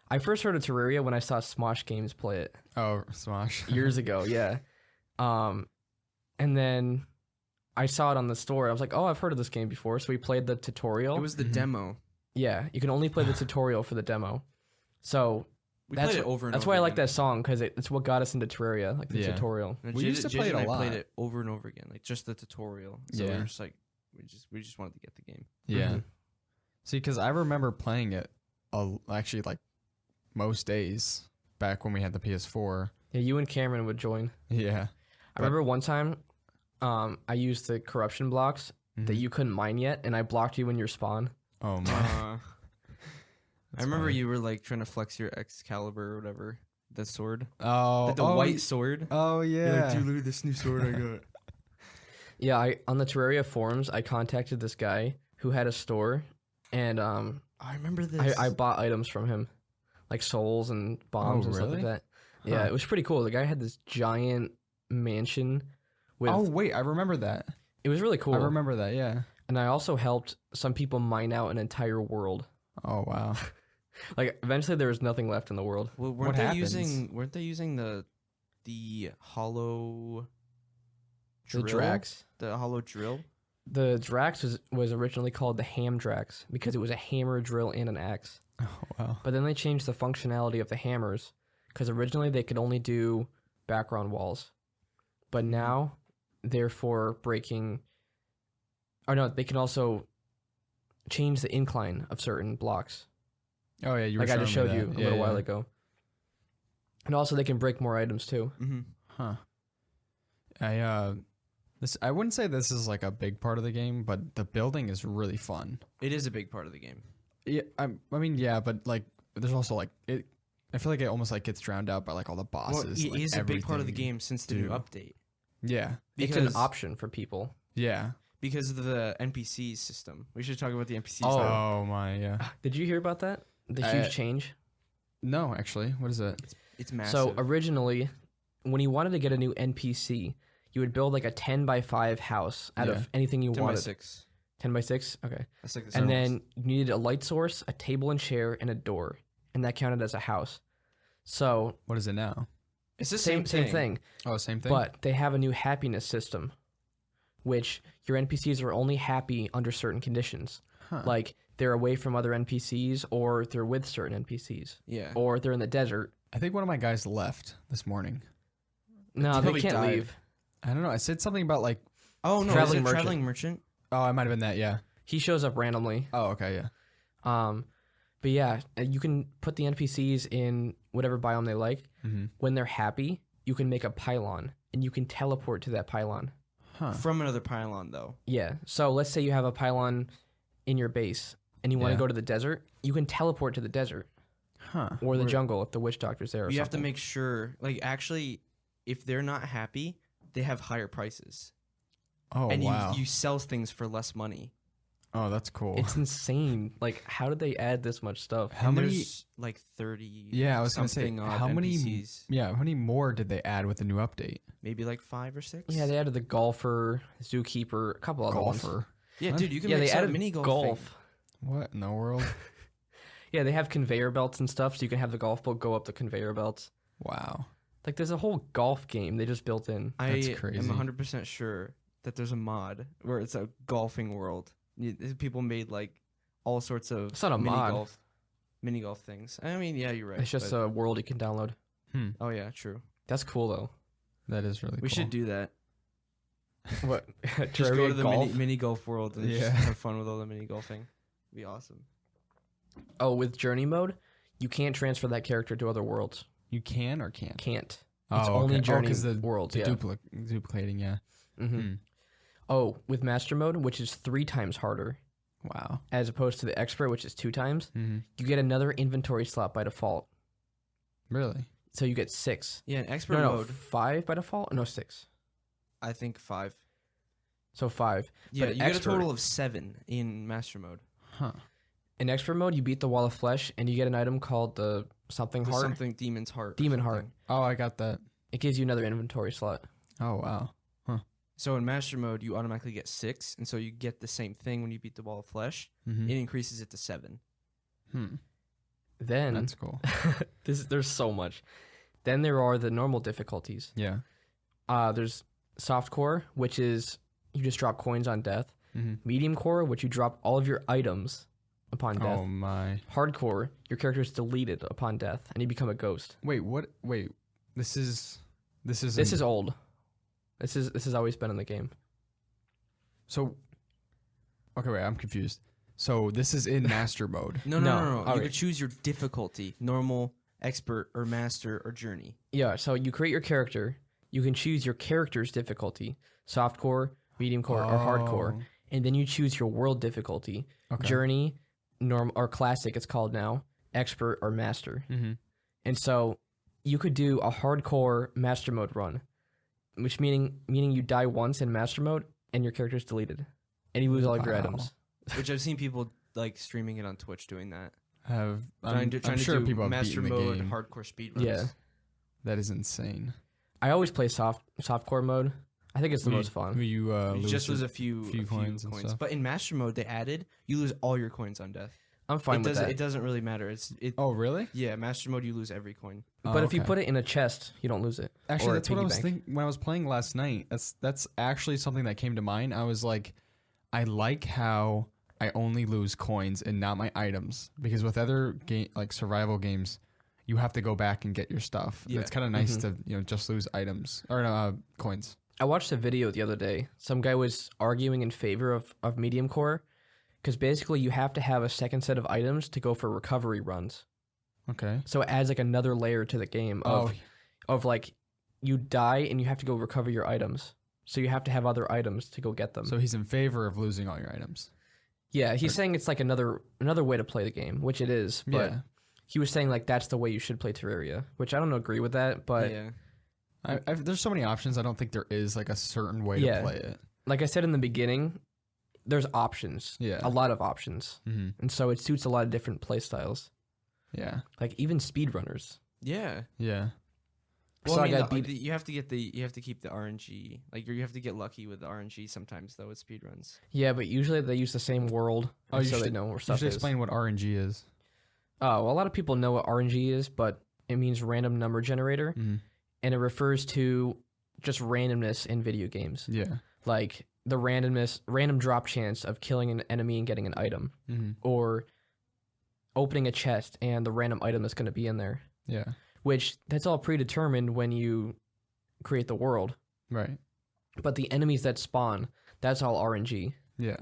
I first heard of Terraria when I saw Smosh Games play it Oh, Smosh. years ago, yeah. And then I saw it on the store. I was like, oh, I've heard of this game before. So we played the tutorial. It was the demo. Yeah, you can only play the tutorial for the demo. So We that's played it over and that's over why I like again. that song because it's what got us into Terraria, like the Yeah. tutorial. And We used to play it and a I played lot. it over and over again, like just the tutorial. So we Yeah. were just like, we just wanted to get the game. Yeah. Mhm. See, because I remember playing it actually like most days back when we had the PS4. Yeah, you and Cameron would join. Yeah. I remember one time, I used the corruption blocks that Mhm. you couldn't mine yet, and I blocked you in your spawn. Oh my. I remember you were like trying to flex your Excalibur or whatever, the sword, Oh. like the white sword. Oh You're yeah. like, dude, look at this new sword I got. Yeah, on the Terraria forums, I contacted this guy who had a store, and I remember this. I bought items from him, like souls and bombs Oh, and stuff like really? that. Yeah, Huh. it was pretty cool. The guy had this giant mansion with. Oh wait, I remember that. It was really cool. I remember that. Yeah. And I also helped some people mine out an entire world. Oh wow. Like eventually, there was nothing left in the world. Well, What weren't they happens? using the hollow drill? The Drax. The hollow drill? The Drax was originally called the Ham Drax because it was a hammer, drill, and an axe. Oh wow. But then they changed the functionality of the hammers because originally they could only do background walls. But now they're for breaking. Or no, they can also change the incline of certain blocks. Oh yeah, you were Like I just showing showed me you that. a little while ago. And also they can break more items too. Mm-hmm. Huh. I wouldn't say this is like a big part of the game, but the building is really fun. It is a big part of the game. Yeah, I mean, yeah, but like, there's also like it. I feel like it almost like gets drowned out by like all the Well, bosses. it like, is a big part of the everything. game since the new do. update. Yeah, It's an option for people. yeah. Because of the NPC system. We should talk about the NPCs. Oh. now. Oh my, yeah. Did you hear about that? The huge change? No, actually, what is it? It's massive. So originally, when you wanted to get a new NPC, you would build like a 10 by 5 house out Yeah. of anything you 10 by wanted. 6. 10 by 6? Okay. That's like the And size. then you needed a light source, a table and chair, and a door. And that counted as a house. So, What is it now? it's the same thing. Oh, same thing. But they have a new happiness system, which your NPCs are only happy under certain conditions. Huh. Like they're away from other NPCs, or they're with certain NPCs, Yeah. or they're in the desert. I think one of my guys left this morning. No, they Probably can't died. leave. I don't know. I said something about like. Oh, no. Traveling Is it merchant. Traveling Merchant? Oh, it might have been that. Yeah. He shows up randomly. Oh, okay. Yeah. But yeah, you can put the NPCs in whatever biome they like. Mm-hmm. When they're happy, you can make a pylon, and you can teleport to that pylon. Huh. From another pylon, though. Yeah. So let's say you have a pylon in your base, and you want to Yeah. go to the desert. You can teleport to the desert Huh. or the Or- jungle if the witch doctor's there. Or You have to something. make sure, like, actually, if they're not happy, they have higher prices. Oh and wow. you sell things for less money. Oh, that's cool. It's insane. Like, how did they add this much stuff? How And many? there's, like 30 Yeah, I was gonna say something odd how many. NPCs. Yeah, how many more did they add with the new update? Maybe like 5 or 6? Yeah, they added the golfer, zookeeper, a couple other ones. Golfer. Yeah, What? dude, you can Yeah, mix they up added mini golf. golf. What in the world? Yeah, they have conveyor belts and stuff, so you can have the golf ball go up the conveyor belts. Wow. Like, there's a whole golf game they just built in. That's I crazy. am 100% sure that there's a mod where it's a golfing world. People made like all sorts of It's not a mod. mini golf things. I mean, yeah, you're right. It's just but- a world you can download. oh yeah, true. That's cool, though. That is really cool. We should do that. What? Just go to Terraria the golf? mini golf world and Yeah. just have fun with all the mini golfing. Be awesome. Oh, with journey mode, you can't transfer that character to other worlds. You can or can't? Can't. Oh, It's only okay. journey 'cause the worlds. the Yeah. duplicating. Yeah. Mm-hmm. Hmm. Oh, with master mode, which is 3 times harder, Wow. as opposed to the expert, which is 2 times, Mm-hmm. you get another inventory slot by default. Really? So you get 6. Yeah, in expert No, mode, 5 by default? No, 6. I think 5. So 5. Yeah, But you get a expert- total of 7 in master mode. Huh. In expert mode, you beat the wall of flesh, and you get an item called the something The heart. something demon's heart. or Demon something. heart. Oh, I got that. It gives you another inventory slot. Oh, wow. So in master mode, you automatically get 6, and so you get the same thing when you beat the wall of flesh. Mm-hmm. It increases it to 7. Then That's cool. there's so much. Then there are the normal difficulties. Yeah. There's softcore, which is you just drop coins on death. Mm-hmm. Medium core, which you drop all of your items upon death. Oh my. Hardcore, your character is deleted upon death, and you become a ghost. Wait, what? Wait. This is This is old. This has always been in the game. So. Okay, wait. I'm confused. So this is in master mode. No. You Okay. could choose your difficulty: normal, expert, or master, or journey. Yeah, so you create your character. You can choose your character's difficulty: softcore, medium core, or hardcore, and then you choose your world difficulty: Okay. journey, norm or classic. It's called now, expert or master. Mm-hmm. And so you could do a hardcore master mode run, which meaning you die once in master mode and your character's deleted, and you lose all of your Wow. items. Which I've seen people like streaming it on Twitch doing that. I'm Trying to sure do people have master beaten the mode, game. hardcore speedruns. Yeah, That is insane. I always play softcore mode. I think it's the most fun. Will you You just lose a few coins and stuff. But in master mode, they added you lose all your coins on death. I'm fine with that. It doesn't really matter. Oh, really? Yeah, master mode you lose every coin. But if you okay. put it in a chest, you don't lose it. Actually, or a that's what I piggy was bank. thinking when I was playing last night. That's actually something that came to mind. I was like, I like how I only lose coins and not my items, because with other game like survival games, you have to go back and get your stuff. Yeah. It's kind of nice to just lose items or coins. I watched a video the other day. Some guy was arguing in favor of medium core, because basically you have to have a second set of items to go for recovery runs. Okay. So it adds like another layer to the game of like you die and you have to go recover your items. So you have to have other items to go get them. So he's in favor of losing all your items. Yeah, he's saying it's like another way to play the game, which it is. But Yeah. he was saying like that's the way you should play Terraria, which I don't agree with that. But yeah. There's so many options. I don't think there is like a certain way Yeah. to play it. like I said in the beginning, there's options. Yeah. A lot of options. Mm-hmm. And so it suits a lot of different play styles. Yeah. Like even speedrunners. Yeah. Yeah. Well, So I mean, I got beat. you have to keep the RNG. Like you have to get lucky with the RNG sometimes though with speedruns. Yeah, but usually they use the same world, Oh, and you so they should- know where You stuff should is. explain what RNG is. Oh, well, a lot of people know what RNG is, but it means random number generator, Mm-hmm. and it refers to just randomness in video games, Yeah. like the random drop chance of killing an enemy and getting an item, Mm-hmm. or opening a chest and the random item that's going to be in there. Yeah. Which that's all predetermined when you create the world. Right. But the enemies that spawn, that's all RNG. Yeah.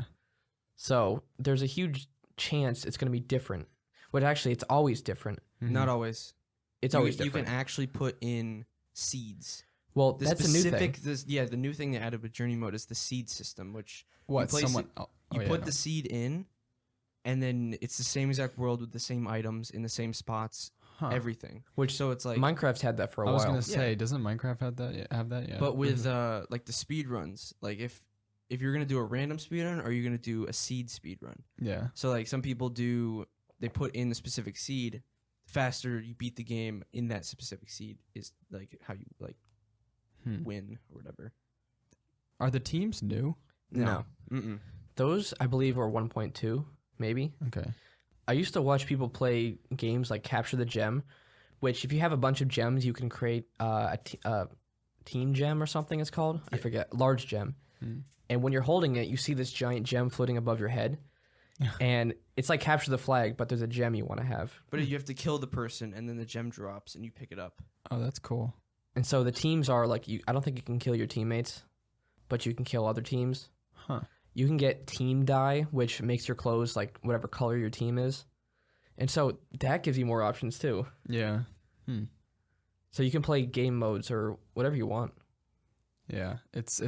So there's a huge chance it's going to be different. But actually, it's always different. Mhm. Not always. It's You- always You different. can actually put in seeds. Well, The that's a new thing. the new thing they added with journey mode is the seed system, which What? place Someone. it- Oh, you yeah, put no. the seed in, and then it's the same exact world with the same items in the same spots, Huh. everything. Which So it's like, Minecraft's had that for a I was while. gonna say, doesn't Minecraft have that? Yeah. but with like the speed runs, like if you're gonna do a random speed run, or you're gonna do a seed speed run. yeah. So like some people they put in the specific seed. Faster you beat the game in that specific seed is like how you like win or whatever. Are the teams new? No. Mm-mm. Those, I believe, are 1.2, maybe. Okay. I used to watch people play games like Capture the Gem, which if you have a bunch of gems, you can create a team gem or something it's called. I forget. Large gem. Hmm. And when you're holding it, you see this giant gem floating above your head. And it's like Capture the Flag, but there's a gem you want to have. But you have to kill the person, and then the gem drops, and you pick it up. Oh, that's cool. And so the teams are like, I don't think you can kill your teammates, but you can kill other teams. Huh. You can get team dye, which makes your clothes like whatever color your team is. And so that gives you more options too. Yeah. So you can play game modes or whatever you want. Yeah. It's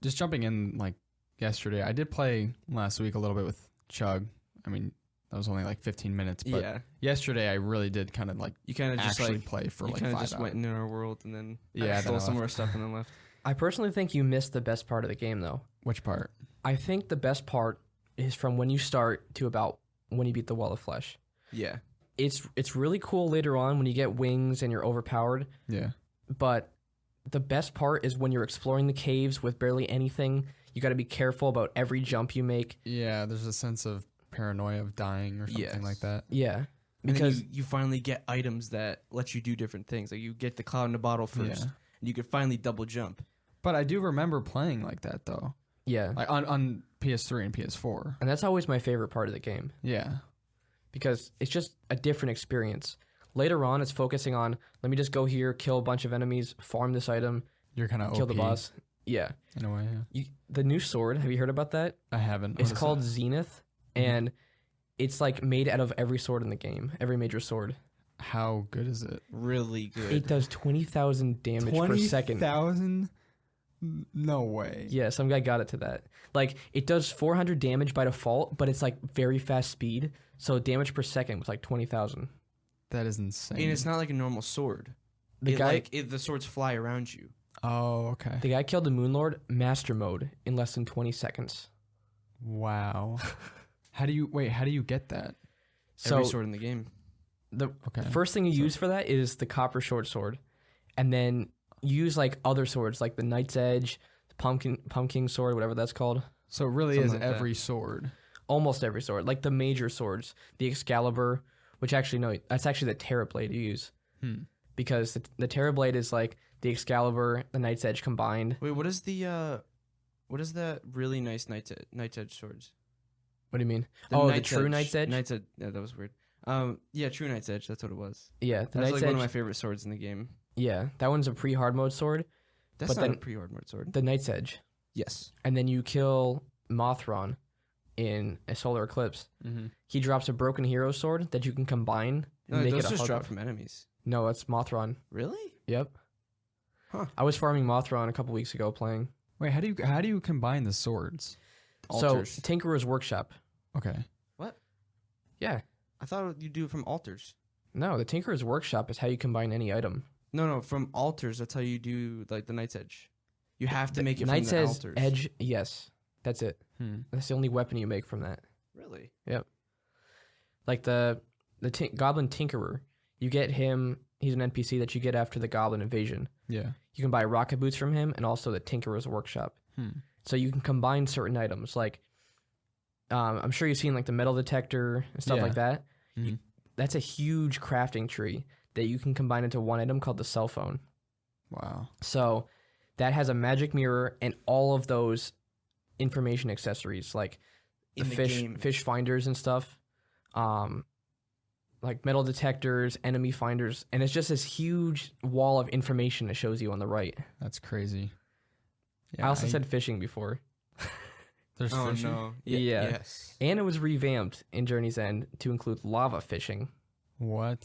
just jumping in like yesterday, I did play last week a little bit with Chug. I mean, that was only like 15 minutes, but yesterday I really did kind of like you kind of just actually like play for you like kind 5 of just hours. went into our world and then Then stole some I more left. stuff and then left. I personally think you missed the best part of the game, though. Which part? I think the best part is from when you start to about when you beat the Wall of Flesh. Yeah. It's really cool later on when you get wings and you're overpowered, Yeah. but the best part is when you're exploring the caves with barely anything. You got to be careful about every jump you make. Yeah, there's a sense of paranoia of dying or something like that. Yeah. Because you finally get items that let you do different things. Like you get the cloud in the bottle first, and you can finally double jump. But I do remember playing like that though. Yeah. Like on PS3 and PS4. And that's always my favorite part of the game. Yeah. Because it's just a different experience. Later on, it's focusing on, let me just go here, kill a bunch of enemies, farm this item, You're kind of kill the boss. Yeah. in a way. Yeah. The new sword, have you heard about that? I haven't. It's called Zenith, and it's like made out of every sword in the game, every major sword. How good is it? Really good. It does 20,000 damage per second. 20,000? No way. Yeah, some guy got it to that. Like, it does 400 damage by default, but it's like very fast speed, so damage per second was like 20,000. That is insane. And it's not like a normal sword. The swords fly around you. Oh, okay. The guy killed the Moonlord Master Mode in less than 20 seconds. Wow. How do you get that? So Every sword in the game. the first thing you use for that is the copper short sword, and then use like other swords like the Knight's Edge, the pumpkin sword, whatever that's called. So it really Something is like every sword. Almost every sword, like the major swords, the Excalibur, which actually no, that's actually the Terra Blade you use, because the Terra Blade is like the Excalibur, the Knight's Edge combined. Wait, what is that really nice Knight's Edge swords? What do you mean? The true Knight's Edge. Knight's Edge. Yeah, that was weird. Yeah, true Knight's Edge. That's what it was. Yeah, the That's Knight's like Edge. one of my favorite swords in the game. Yeah, that one's a pre-hard mode sword. That's But not then- a pre-hard mode sword. The Knight's Edge, Yes. and then you kill Mothron in a solar eclipse. Mm-hmm. He drops a broken hero sword that you can combine and No, make those it a just hug. drop from enemies. No, that's Mothron. Really? Yep. Huh. I was farming Mothron a couple weeks ago playing. Wait, how do you combine the swords? Altars. So Tinkerer's Workshop. Okay. What? Yeah. I thought you do it from altars. No, the Tinkerer's Workshop is how you combine any item. No, from altars. That's how you do like the Knight's Edge. You have to make it Knight's from the Edge, altars. Edge, yes. That's it. That's the only weapon you make from that. Really? Yep. Like the Goblin Tinkerer, you get him, he's an NPC that you get after the Goblin invasion. Yeah. You can buy rocket boots from him and also the Tinkerer's Workshop. So you can combine certain items. Like, I'm sure you've seen like the metal detector and stuff like that. Mhm. That's a huge crafting tree that you can combine into one item called the cell phone. Wow. So that has a magic mirror and all of those information accessories like the In the fish game. fish finders and stuff. Like metal detectors, enemy finders, and it's just this huge wall of information it shows you on the right. That's crazy. I also said fishing before. there's Oh fishing? no. Yeah. Yes. And it was revamped in Journey's End to include lava fishing. What?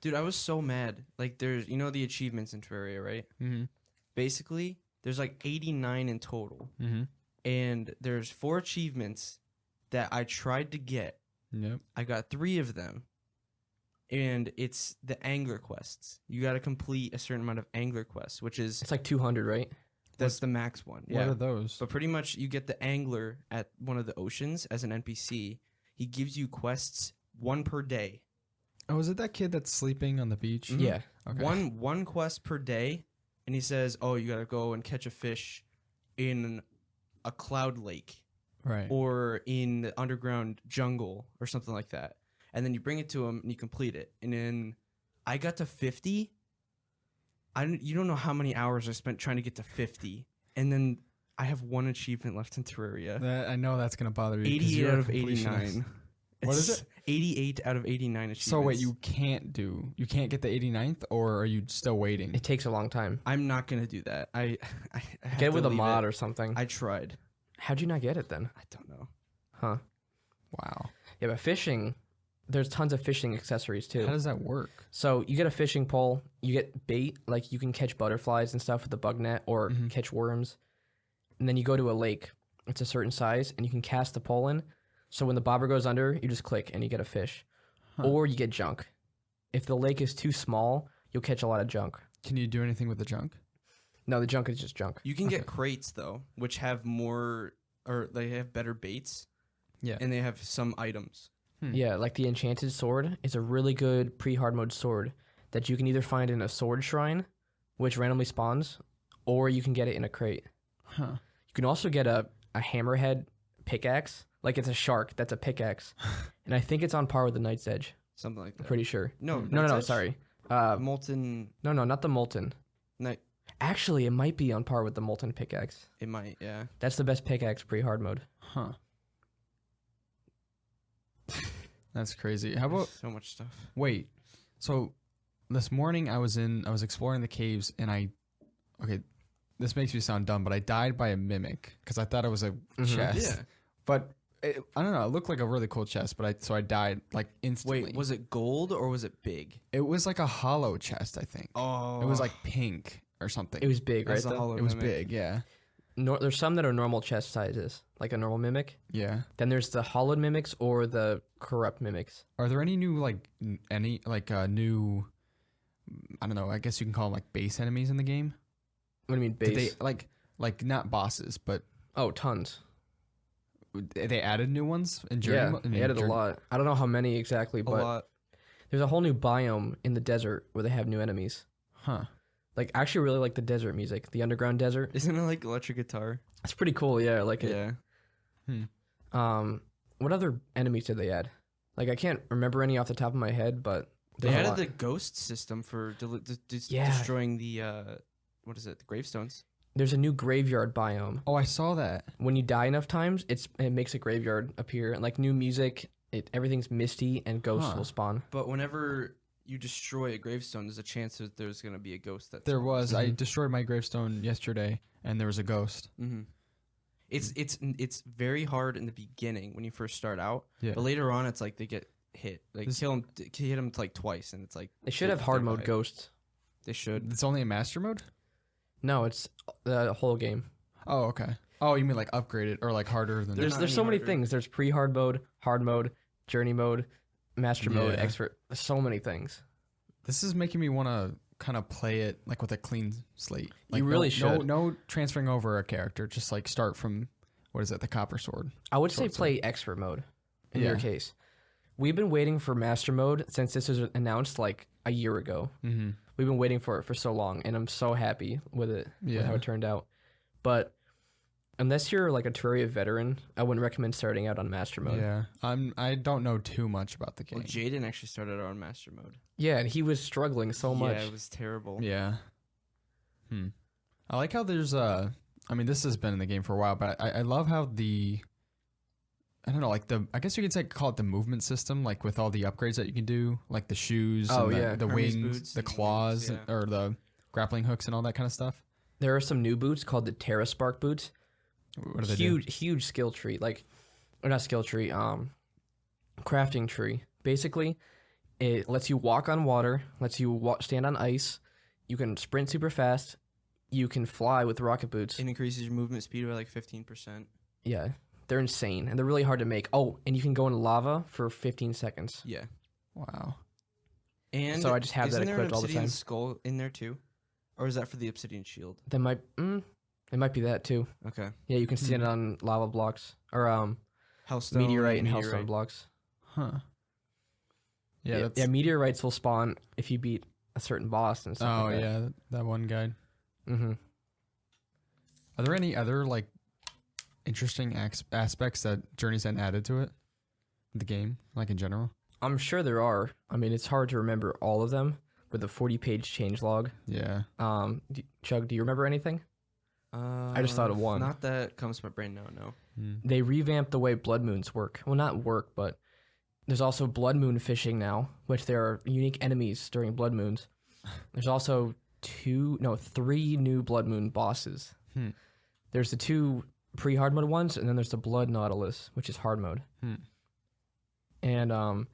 Dude, I was so mad. Like, there's the achievements in Terraria, right? Mm-hmm. Basically, there's like 89 in total, Mm-hmm. and there's 4 achievements that I tried to get. Yep. I got 3 of them, and it's the angler quests. You got to complete a certain amount of angler quests, which is It's like 200, right? that's the max one. What are those? But pretty much, you get the angler at one of the oceans as an NPC. He gives you quests 1 per day. Oh, is it that kid that's sleeping on the beach? Mhm. Yeah. Okay. One quest per day, and he says, "Oh, you gotta go and catch a fish in a cloud lake Right. or in the underground jungle or something like that." And then you bring it to him and you complete it. And then I got to 50. You don't know how many hours I spent trying to get to 50, and then I have 1 achievement left in Terraria. I know that's gonna bother you. 'cause 88 you're a out of completionist. 89. What is It's it? 88 out of 89 achievements. So wait, you can't get the 89th, or are you still waiting? It takes a long time. I'm not gonna do that. I have Get it to with a leave mod it. or something. I tried. How'd you not get it then? I don't know. Huh. Wow. Yeah, but fishing, there's tons of fishing accessories too. How does that work? So you get a fishing pole, you get bait, like you can catch butterflies and stuff with the bug net or catch worms. and then you go to a lake. It's a certain size, and you can cast the pole in. So when the bobber goes under, you just click, and you get a fish. Huh. Or you get junk. If the lake is too small, you'll catch a lot of junk. Can you do anything with the junk? No, the junk is just junk. You can get crates though, which have more, or they have better baits. Yeah. And they have some items. Yeah, like the enchanted sword is a really good pre-hard mode sword that you can either find in a sword shrine, which randomly spawns, or you can get it in a crate. Huh. You can also get a hammerhead pickaxe. Like it's a shark that's a pickaxe. And I think it's on par with the Knight's Edge. Something like that. I'm pretty sure. No, No, sorry. Molten. No, not the molten. Night. Actually, it might be on par with the molten pickaxe. It might, yeah. That's the best pickaxe pre-hard mode. Huh. That's crazy. How about So much stuff. wait? So this morning I was exploring the caves and this makes me sound dumb, but I died by a mimic because I thought it was a chest. Yeah. But I don't know. It looked like a really cool chest, but I died like instantly. Wait, was it gold or was it big? It was like a hollow chest, I think. Oh. It was like pink or something. It was big, right? That's the though? hollow It was mimic. big, yeah. There's some that are normal chest sizes, like a normal mimic. Yeah. Then there's the hollowed mimics or the corrupt mimics. Are there any new new I don't know, I guess you can call them like base enemies in the game? What do you mean Did base? they like not bosses, but Oh, tons. they added new ones in Journey? Yeah, they added a lot. I don't know how many exactly, A but lot. there's a whole new biome in the desert where they have new enemies. Huh. Like, I actually really like the desert music, the underground desert. Isn't it like electric guitar? It's pretty cool, yeah. I like it. Yeah. What other enemies did they add? Like, I can't remember any off the top of my head, but They there's a added lot. the ghost system for Yeah. destroying the what is it? The gravestones. There's a new graveyard biome. Oh, I saw that. When you die enough times, it makes a graveyard appear, and like new music. Everything's misty, and ghosts Huh. will spawn. But whenever you destroy a gravestone, there's a chance that there's gonna be a ghost that There was. I Mhm. destroyed my gravestone yesterday, and there was a ghost. Mm-hmm. It's very hard in the beginning when you first start out. Yeah. But later on, it's like they get hit. Like This- hit them like twice, and it's like They should have hard they're mode died. ghosts. They should. It's only a master mode? No, it's the whole game. Oh, okay. Oh, you mean like upgraded or like harder than There's not there's any so many harder. things. There's pre-hard mode, journey mode, master mode, Yeah. expert. There's so many things. This is making me want to kind of play it like with a clean slate. Like You really no, should. No transferring over a character. Just like start from what is it? The copper sword. I would say Short play expert mode in your Yeah. case. We've been waiting for master mode since this was announced like a year ago. Mm-hmm. We've been waiting for it for so long, and I'm so happy with it, with Yeah. how it turned out. But unless you're like a Terraria veteran, I wouldn't recommend starting out on master mode. Yeah. I don't know too much about the Well, game. Jaden actually started out on master mode. Yeah, and he was struggling so much. Yeah, it was terrible. Yeah. I like how there's I mean, this has been in the game for a while, but I love how I don't know, like I guess you could call it the movement system, like with all the upgrades that you can do, like the shoes, Oh, and yeah. the Hermes wings, boots the and claws, wings, yeah. or the grappling hooks and all that kind of stuff. There are some new boots called the Terra Spark boots. What do they do? Huge skill tree, like, or not skill tree, crafting tree. Basically, it lets you walk on water, lets you stand on ice. You can sprint super fast. You can fly with rocket boots. It increases your movement speed by like 15%. Yeah, they're insane, and they're really hard to make. Oh, and you can go in lava for 15 seconds. Yeah. Wow. And So I just have that isn't there equipped an all the obsidian time. skull in there too? Or is that for the obsidian shield? It might be that too. Okay. Yeah, you can stand on lava blocks or Hellstone. meteorite and hellstone blocks. Huh. Yeah. Yeah, meteorites will spawn if you beat a certain boss and stuff. Oh like that. yeah, that one guy. Mm-hmm. Are there any other like interesting aspects that Journey's End added to it? The game, like in general? I'm sure there are. I mean, it's hard to remember all of them with a 40-page changelog. Yeah. Chug, do you remember anything? I just thought of one. Not that comes to my brain. No. They revamped the way blood moons work. Well, not work, but there's also blood moon fishing now, which there are unique enemies during blood moons. There's also 3 new blood moon bosses. There's the 2 pre-hard mode ones, and then there's the blood nautilus, which is hard mode. And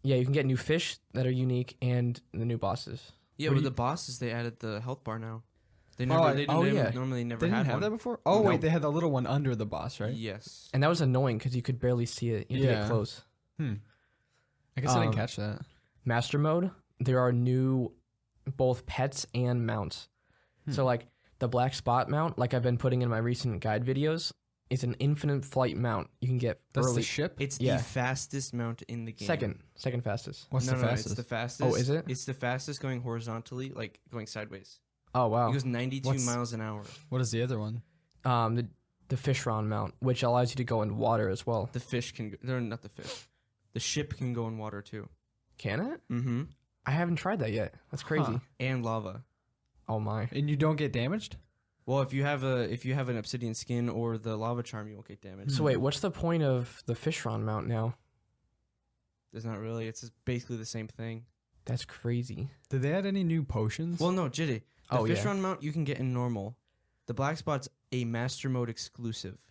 yeah, you can get new fish that are unique and the new bosses. Yeah, What do with you- the bosses, they added the health bar now. They never. yeah. Normally never They had didn't have one. that before? Oh, No. wait, they had the little one under the boss, right? Yes. And that was annoying because you could barely see it. You had to Yeah. get close. I guess I didn't catch that. Master mode, there are new both pets and mounts. So like the black spot mount, like I've been putting in my recent guide videos, is an infinite flight mount. You can get That's early. the ship? It's Yeah. the fastest mount in the game. Second fastest. What's no, the no, fastest? it's the fastest. Oh, is it? It's the fastest going horizontally, like going sideways. Oh wow. It goes 92 What's- miles an hour. What is the other one? The Fishron mount, which allows you to go in water as well. The fish can go. They're not the fish. The ship can go in water too. Can it? Mm-hmm. I haven't tried that yet. That's crazy. Huh. And lava. Oh my. And you don't get damaged? Well, if you have an obsidian skin or the lava charm, you won't get damaged. So wait, what's the point of the Fishron mount now? There's not really. It's just basically the same thing. That's crazy. Did they add any new potions? Well, no, Jitty. The Oh, yeah. fish run mount you can get in normal. The black spot's a master mode exclusive.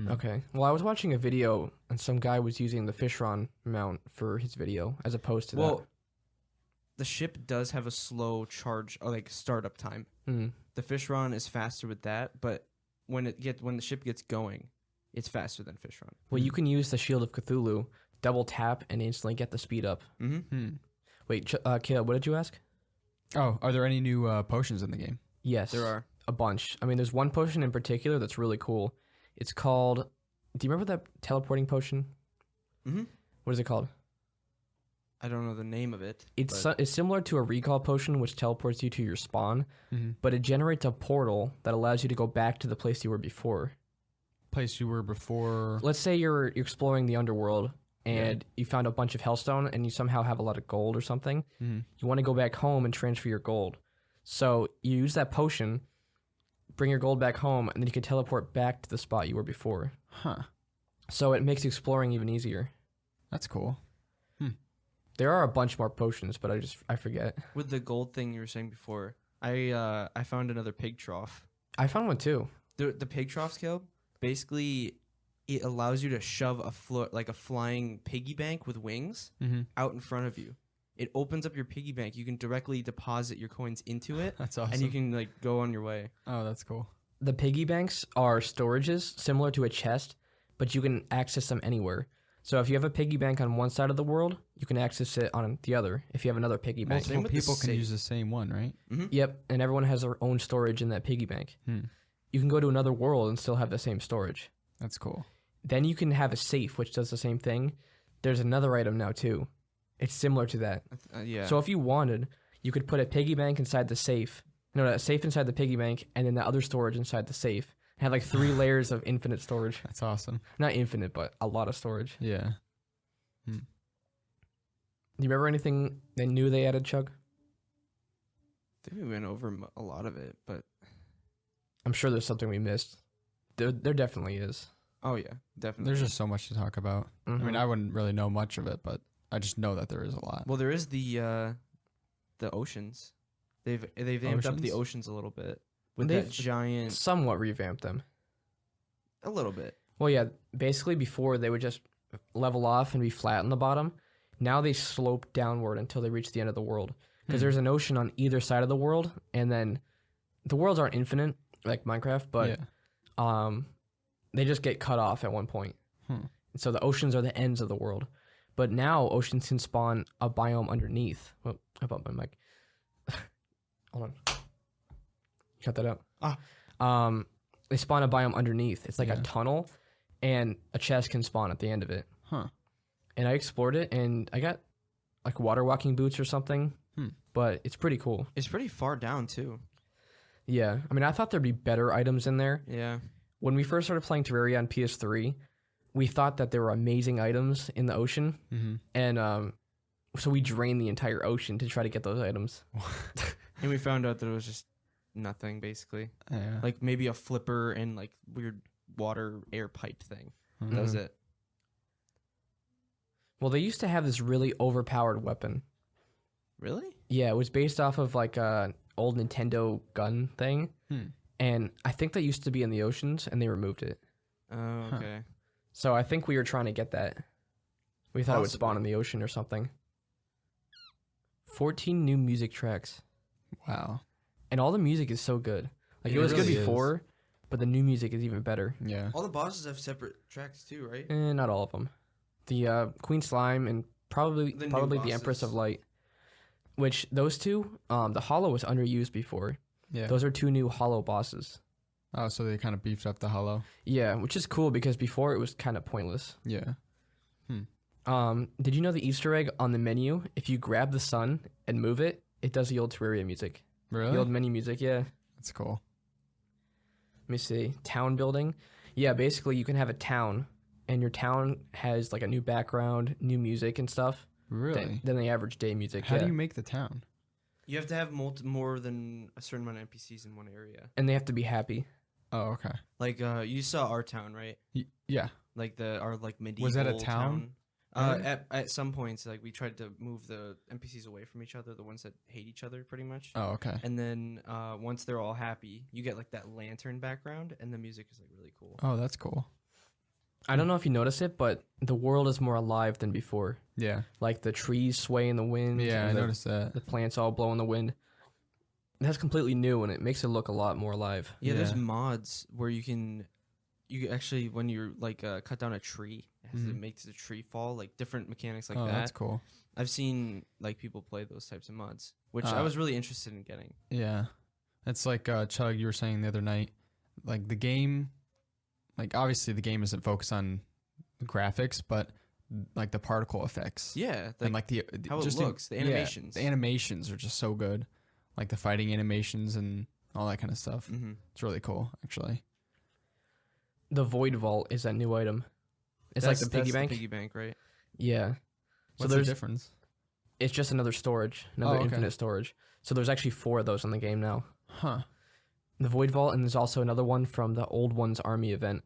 Okay. Well, I was watching a video and some guy was using the Fishron mount for his video as opposed to Well, the ship does have a slow charge, or like startup time. that. The fish run is faster with that, but when the ship gets going, it's faster than fish run. Well, you can use the Shield of Cthulhu, double tap, and instantly get the speed up. Mm-hmm. Wait, Caleb, what did you ask? Oh, are there any new potions in the game? Yes. There are. a bunch. I mean, there's one potion in particular that's really cool. It's called. Do you remember that teleporting potion? Mm-hmm. What is it called? I don't know the name of it. It's similar to a recall potion, which teleports you to your spawn, but it generates a portal that allows you to go back to the place you were before. Place you were before. Let's say you're exploring the underworld and you found a bunch of hellstone and you somehow have a lot of gold or something. You want to go back home and transfer your gold. So you use that potion, bring your gold back home, and then you can teleport back to the spot you were before. Huh. So it makes exploring even easier. That's cool. There are a bunch more potions, but I forget. With the gold thing you were saying before, I found another pig trough. I found one too. The pig trough scale, basically, it allows you to shove a flying piggy bank with wings out in front of you. It opens up your piggy bank. You can directly deposit your coins into it. That's awesome. And you can go on your way. Oh, that's cool. The piggy banks are storages similar to a chest, but you can access them anywhere. So if you have a piggy bank on one side of the world, you can access it on the other. If you have another piggy bank. same Multiple with the people can safe. use the same one, right? Yep, and everyone has their own storage in that piggy bank. You can go to another world and still have the same storage. That's cool. Then you can have a safe, which does the same thing. There's another item now too. It's similar to that. Yeah. So if you wanted, you could put a piggy bank inside the safe. No, a safe inside the piggy bank, and then the other storage inside the safe. Have like 3 layers of infinite storage. That's awesome. Not infinite, but a lot of storage. Yeah. Do you remember anything they knew they added, Chug? I think we went over a lot of it, but I'm sure there's something we missed. There definitely is. oh yeah, definitely. There's just so much to talk about. I mean, I wouldn't really know much of it, but I just know that there is a lot. well, there is the oceans. They've amped up the oceans a little bit with They've that giant. somewhat revamped them. A little bit. Well, yeah, basically before they would just level off and be flat on the bottom. Now they slope downward until they reach the end of the world. Because there's an ocean on either side of the world, and then the worlds aren't infinite like Minecraft, but they just get cut off at one point. And so the oceans are the ends of the world. But now oceans can spawn a biome underneath. Well, I bumped my mic. Hold on. Cut that out. They spawn a biome underneath. It's like a tunnel, and a chest can spawn at the end of it. And I explored it, and I got like water walking boots or something. But it's pretty cool. It's pretty far down too. Yeah. I mean, I thought there'd be better items in there. Yeah. When we first started playing Terraria on PS3, we thought that there were amazing items in the ocean. And so we drained the entire ocean to try to get those items. And we found out that it was just nothing, basically. Yeah. Like maybe a flipper and like weird water air pipe thing. That was it. Well, they used to have this really overpowered weapon. Really? Yeah, it was based off of like a old Nintendo gun thing. And I think that used to be in the oceans, and they removed it. Oh, okay. So I think we were trying to get that. We thought it would Possibly. spawn in the ocean or something. 14 new music tracks. Wow. And all the music is so good. Like It it was really good is. before, but the new music is even better. Yeah. All the bosses have separate tracks too, right? Not all of them. The Queen Slime and probably The new the Empress of bosses. Light, which those two, the Hollow was underused before. Yeah. Those are two new Hollow bosses. Oh, so they kind of beefed up the hollow. Yeah, which is cool because before it was kind of pointless. Yeah. Did you know the Easter egg on the menu? If you grab the sun and move it, it does the old Terraria music. Really? The old menu music, yeah. That's cool. Let me see. Town building. Yeah, basically you can have a town, and your town has like a new background, new music and stuff. Really? Than the average day music. How yeah. do you make the town? You have to have more than a certain amount of NPCs in one area. And they have to be happy. Oh, okay. Like you saw our town, right? Yeah. Like our like medieval Was that a town? Really? At some points, like we tried to move the NPCs away from each other, the ones that hate each other, pretty much. Oh, okay. And then once they're all happy, you get like that lantern background, and the music is like really cool. Oh, that's cool. I don't know if you notice it, but the world is more alive than before. Yeah. Like the trees sway in the wind. Yeah, I and noticed that. the plants all blow in the wind. That's completely new, and it makes it look a lot more alive. Yeah, there's Yeah. mods where you actually when you're like cut down a tree, it makes the tree fall, like different mechanics like Oh, that. that's cool. I've seen like people play those types of mods, which I was really interested in getting. Yeah. It's like Chug, you were saying the other night, like the game, like obviously the game isn't focused on graphics, but like the particle effects. Yeah, And like the how it just looks, the animations. The animations are just so good. Like the fighting animations and all that kind of stuff. Mm-hmm. It's really cool, actually. The Void Vault is that new item. It's like the piggy bank. Piggy bank, right? Yeah. What's the difference? It's just another storage, another okay. infinite storage. So there's actually 4 of those in the game now. Huh. The Void Vault, and there's also another one from the Old Ones Army event,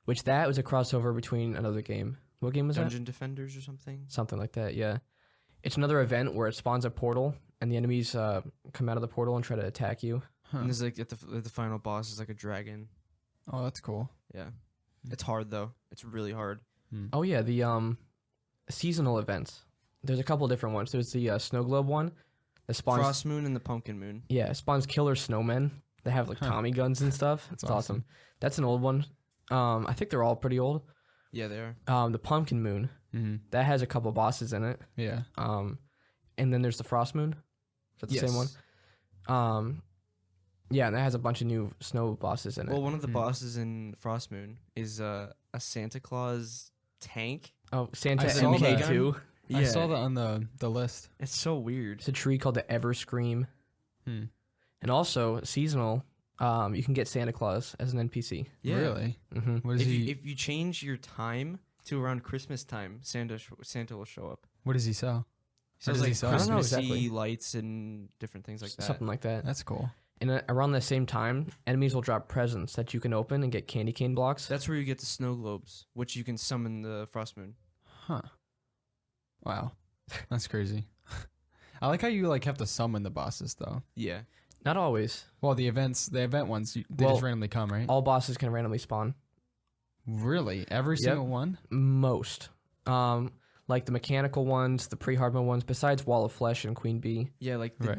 which that was a crossover between another game. What game was Dungeon Defenders or something? that? Something like that, yeah. It's another event where it spawns a portal, and the enemies come out of the portal and try to attack you. Huh. And there's like at the final boss is like a dragon. Oh, that's cool. Yeah, it's hard though. It's really hard. Oh yeah, the seasonal events. There's a couple different ones. There's the snow globe one that spawns. Frost Moon and the Pumpkin Moon. Yeah, it spawns killer snowmen. They have like Tommy guns and stuff. That's It's awesome. That's an old one. I think they're all pretty old. Yeah, they are. The Pumpkin Moon Mm-hmm. that has a couple bosses in it. Yeah. And then there's the Frost Moon. Is that the same one? Yeah, and that has a bunch of new snow bosses in it. Well, one of the bosses in Frost Moon is a Santa Claus tank. Oh, Santa I saw that. MK2. I saw that on the list. It's so weird. It's a tree called the Everscream. And also seasonal. You can get Santa Claus as an NPC. Yeah. Really? Mm-hmm. What is he? If you change your time to around Christmas time, Santa will show up. What does he sell? So does it's he like sell? I don't know Christmassy exactly. lights and different things like that. Something like that. That's cool. And around the same time, enemies will drop presents that you can open and get candy cane blocks. That's where you get the snow globes, which you can summon the Frost Moon. Huh. Wow. That's crazy. I like how you like have to summon the bosses though. Yeah. Not always. Well, the event ones, they just randomly come, right? All bosses can randomly spawn. Really? Every single one? Most. Like the mechanical ones, the pre-hard mode ones, besides Wall of Flesh and Queen Bee. Yeah, like the Right.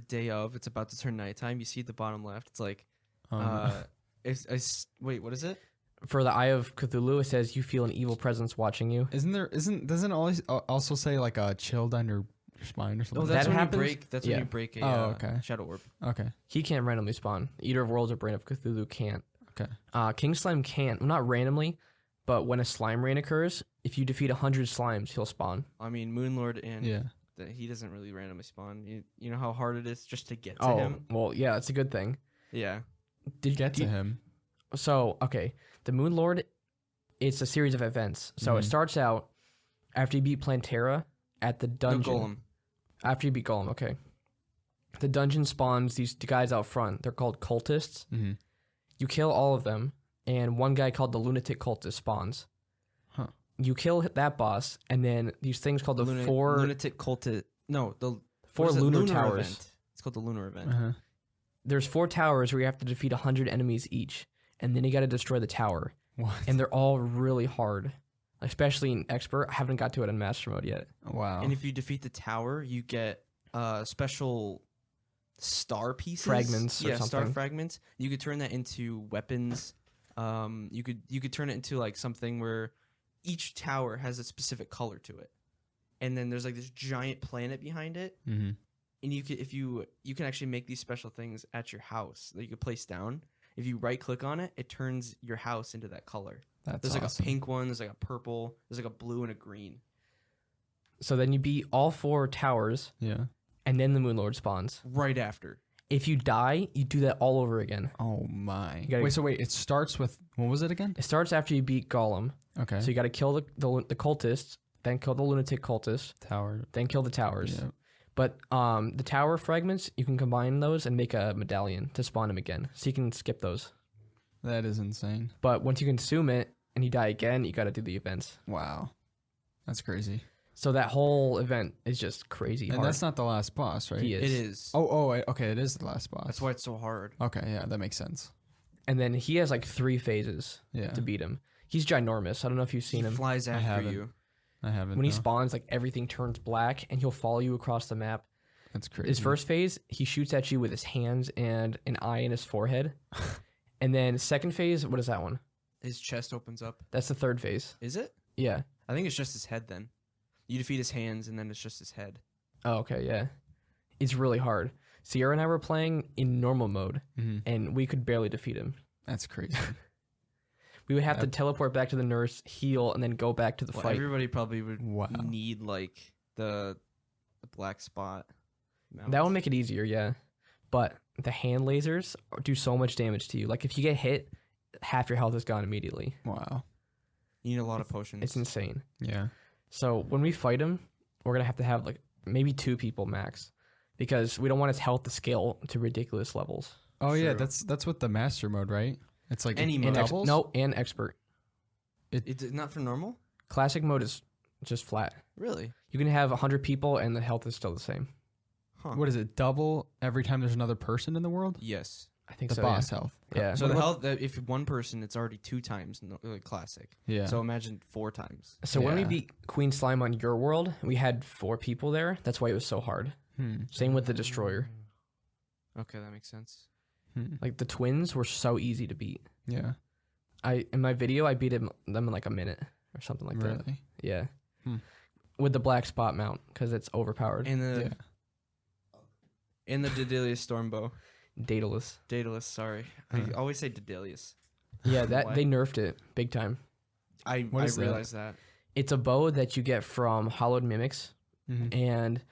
day of, it's about to turn nighttime. You see at the bottom left, it's like, wait, what is it? For the Eye of Cthulhu, it says you feel an evil presence watching you. doesn't it always also say like a chill down your spine or something? Oh, that's That when happens? you break. That's when Yeah. you break a okay. shadow orb. Okay. He can't randomly spawn. Eater of Worlds or Brain of Cthulhu can't. Okay. King Slime can't. Well, not randomly, but when a slime rain occurs, if you defeat 100 slimes, he'll spawn. I mean, Moonlord and Yeah. he doesn't really randomly spawn. You know how hard it is just to get to him? Well, yeah, that's a good thing. Yeah. Get to him. So, okay, the Moon Lord, it's a series of events. So it starts out after you beat Plantera at the dungeon. No, Golem. After you beat Golem, okay. The dungeon spawns these guys out front. They're called cultists. Mm-hmm. You kill all of them, and one guy called the Lunatic Cultist spawns. Huh. You kill that boss, and then these things called the four Lunatic Cultist. No, the four what is it? lunar Lunar towers. Event. It's called the Lunar Event. Uh-huh. There's 4 towers where you have to defeat 100 enemies each, and then you got to destroy the tower. What? And they're all really hard, especially in Expert. I haven't got to it in Master Mode yet. Wow. And if you defeat the tower, you get special star pieces, Fragments or star something. fragments. You could turn that into weapons. You could turn it into like something where each tower has a specific color to it, and then there's like this giant planet behind it. Mm-hmm. And you can actually make these special things at your house that you could place down. If you right click on it, it turns your house into that color. There's like a pink one, there's like a purple, there's like a blue and a green. So then you beat all 4 towers, Yeah. and then the Moon Lord spawns. Right after. If you die, you do that all over again. Oh my. gotta- Wait. It starts with what was it again? It starts after you beat Golem. Okay. So you got to kill the cultists, then kill the lunatic cultists, Tower. then kill the towers. Yeah. But the tower fragments, you can combine those and make a medallion to spawn them again. So you can skip those. That is insane. But once you consume it and you die again, you got to do the events. Wow. That's crazy. So that whole event is just crazy And hard. that's not the last boss, right? He is. It is. Okay. It is the last boss. That's why it's so hard. Okay. Yeah, that makes sense. And then he has like 3 phases Yeah. to beat him. He's ginormous. I don't know if you've seen He him. flies after haven't. you. I haven't. When he no. spawns, like everything turns black and he'll follow you across the map. That's crazy. His first phase, he shoots at you with his hands and an eye in his forehead. And then second phase, what is that one? His chest opens up. That's the third phase. Is it? Yeah. I think it's just his head then. You defeat his hands and then it's just his head. Oh, okay, yeah. It's really hard. Sierra and I were playing in normal mode, Mhm. and we could barely defeat him. That's crazy. We would have to teleport back to the nurse, heal, and then go back to the Well, fight. everybody probably would Wow. need like the black spot. That would make it easier, yeah. But the hand lasers do so much damage to you. Like, if you get hit, half your health is gone immediately. Wow. You need a lot of potions. It's insane. Yeah. So when we fight him, we're going to have like maybe 2 people max, because we don't want his health to scale to ridiculous levels. Oh yeah, True. that's what the master mode, right? It's like Any it mode. doubles. And expert. It's not for normal? Classic mode is just flat. Really? You can have 100 people and the health is still the same. Huh. What is it? Double every time there's another person in the world? Yes. I think The so. boss health. Yeah. So the health, if one person, it's already 2 times classic. Yeah. So imagine 4 times. So when we Yeah. beat Queen Slime on your world, we had 4 people there. That's why it was so hard. Same with the Destroyer. Okay, that makes sense. Like the twins were so easy to beat. Yeah. In my video, I beat them in like a minute or something like that. Really? Yeah. Hmm. With the black spot mount, because it's overpowered. And the Yeah. and the Daedalus Stormbow. Daedalus. Daedalus, sorry. Huh. I always say Daedalus. Yeah, that Why? they nerfed it big time. I What is that? realized that. It's a bow that you get from hollowed mimics, Mhm. and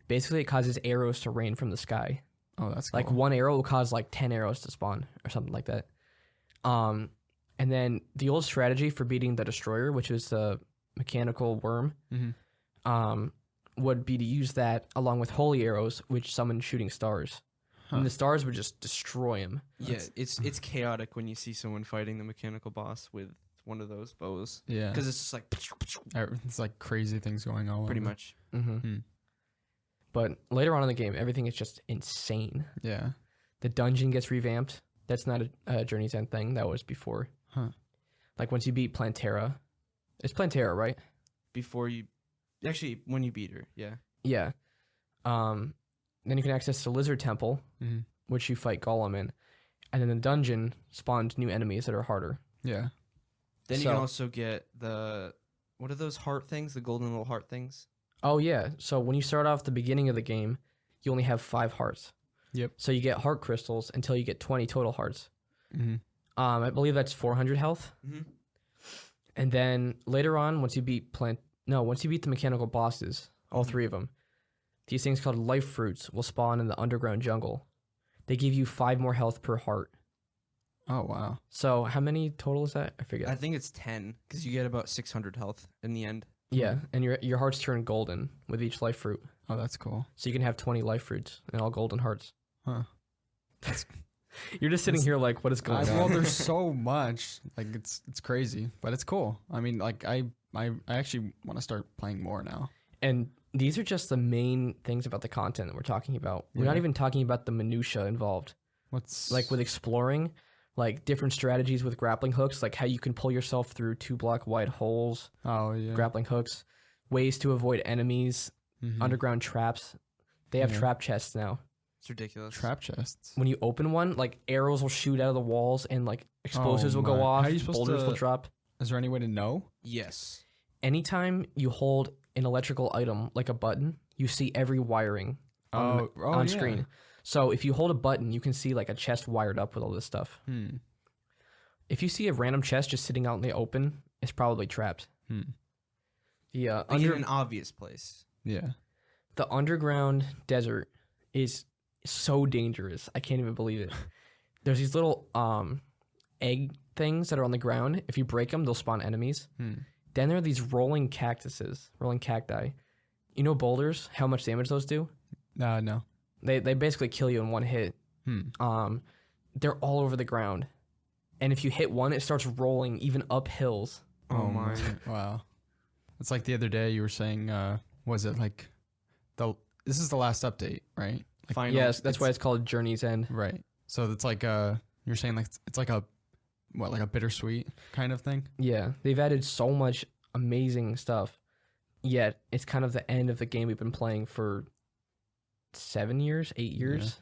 basically it causes arrows to rain from the sky. Oh, that's Like cool. one arrow will cause like 10 arrows to spawn or something like that. And then the old strategy for beating the Destroyer, which is the mechanical worm, Mhm. would be to use that along with holy arrows, which summon shooting stars. Huh. And the stars would just destroy him. Yeah, it's chaotic when you see someone fighting the mechanical boss with one of those bows. Yeah. Because it's just like It's like crazy things going on. pretty much. Hmm. But later on in the game, everything is just insane. Yeah. The dungeon gets revamped. That's not a Journey's End thing. That was before. Huh. Like once you beat Plantera. It's Plantera, right? Before you, actually, when you beat her, yeah. Yeah. Then you can access the Lizard Temple, Mhm. which you fight Golem in. And then the dungeon spawns new enemies that are harder. Yeah. Then you can So- also get what are those heart things? The golden little heart things? Oh, yeah. So when you start off the beginning of the game, you only have 5 hearts. Yep. So you get heart crystals until you get 20 total hearts. Hmm. I believe that's 400 health. Mm-hmm. And then later on, once you beat the mechanical bosses, all 3 of them, these things called life fruits will spawn in the underground jungle. They give you 5 more health per heart. Oh wow. So how many total is that? I forget. I think it's 10 because you get about 600 health in the end. Yeah, and your hearts turn golden with each life fruit. Oh, that's cool. So you can have 20 life fruits and all golden hearts. Huh. You're just sitting here like, what is going Well, on? there's so much. Like it's crazy, but it's cool. I mean, like I actually want to start playing more now. And these are just the main things about the content that we're talking about. We're not Yeah. even talking about the minutia involved. What's Like with exploring, like different strategies with grappling hooks, like how you can pull yourself through 2-block wide holes, Oh yeah. grappling hooks, ways to avoid enemies, Mhm. underground traps. They have Yeah. trap chests now. It's ridiculous. Trap chests. When you open one, like arrows will shoot out of the walls and like explosives will go my. off. How are you supposed Boulders to- will drop. Is there any way to know? Yes. Anytime you hold an electrical item like a button, you see every wiring on yeah. screen. So if you hold a button, you can see like a chest wired up with all this stuff. If you see a random chest just sitting out in the open, it's probably trapped. The Like in an obvious place. Yeah. the underground desert is so dangerous. I can't even believe it. There's these little egg things that are on the ground. If you break them, they'll spawn enemies. Then there are these rolling cacti. You know boulders, how much damage those do? No. They basically kill you in one hit. They're all over the ground. And if you hit one, it starts rolling even up hills. Oh my. Wow. It's like the other day you were saying, was it like this is the last update, right? Like, Final. Yes, that's why it's called Journey's End. right. So it's like you're saying like it's like a bittersweet kind of thing? Yeah, they've added so much amazing stuff. Yet it's kind of the end of the game we've been playing for 8 years.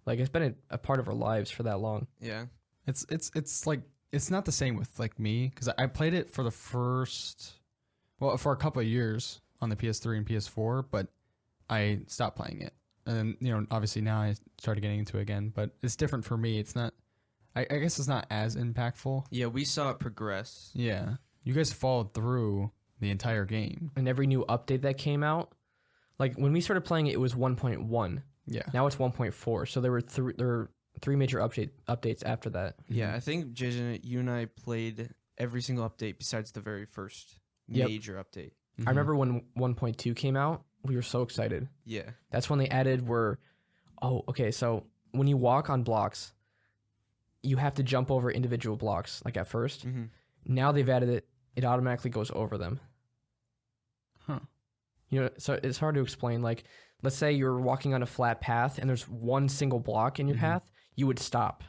Like it's been a part of our lives for that long. Yeah. It's like it's not the same with like me because I played it for for a couple of years on the PS3 and PS4, but I stopped playing it. And obviously now I started getting into it again, but it's different for me. It's not. I guess it's not as impactful. Yeah, we saw it progress. Yeah, you guys followed through the entire game. And every new update that came out, like when we started playing it, it was 1.1. Yeah. Now it's 1.4. So there were three major updates after that. Yeah, I think Jason, you and I played every single update besides the very first Yep. major update. I remember when 1.2 came out, we were so excited. Yeah. That's when they added so when you walk on blocks, you have to jump over individual blocks, like at first. Mm-hmm. Now they've added it automatically goes over them. Huh. So it's hard to explain. Like, let's say you're walking on a flat path and there's one single block in your path, you would stop.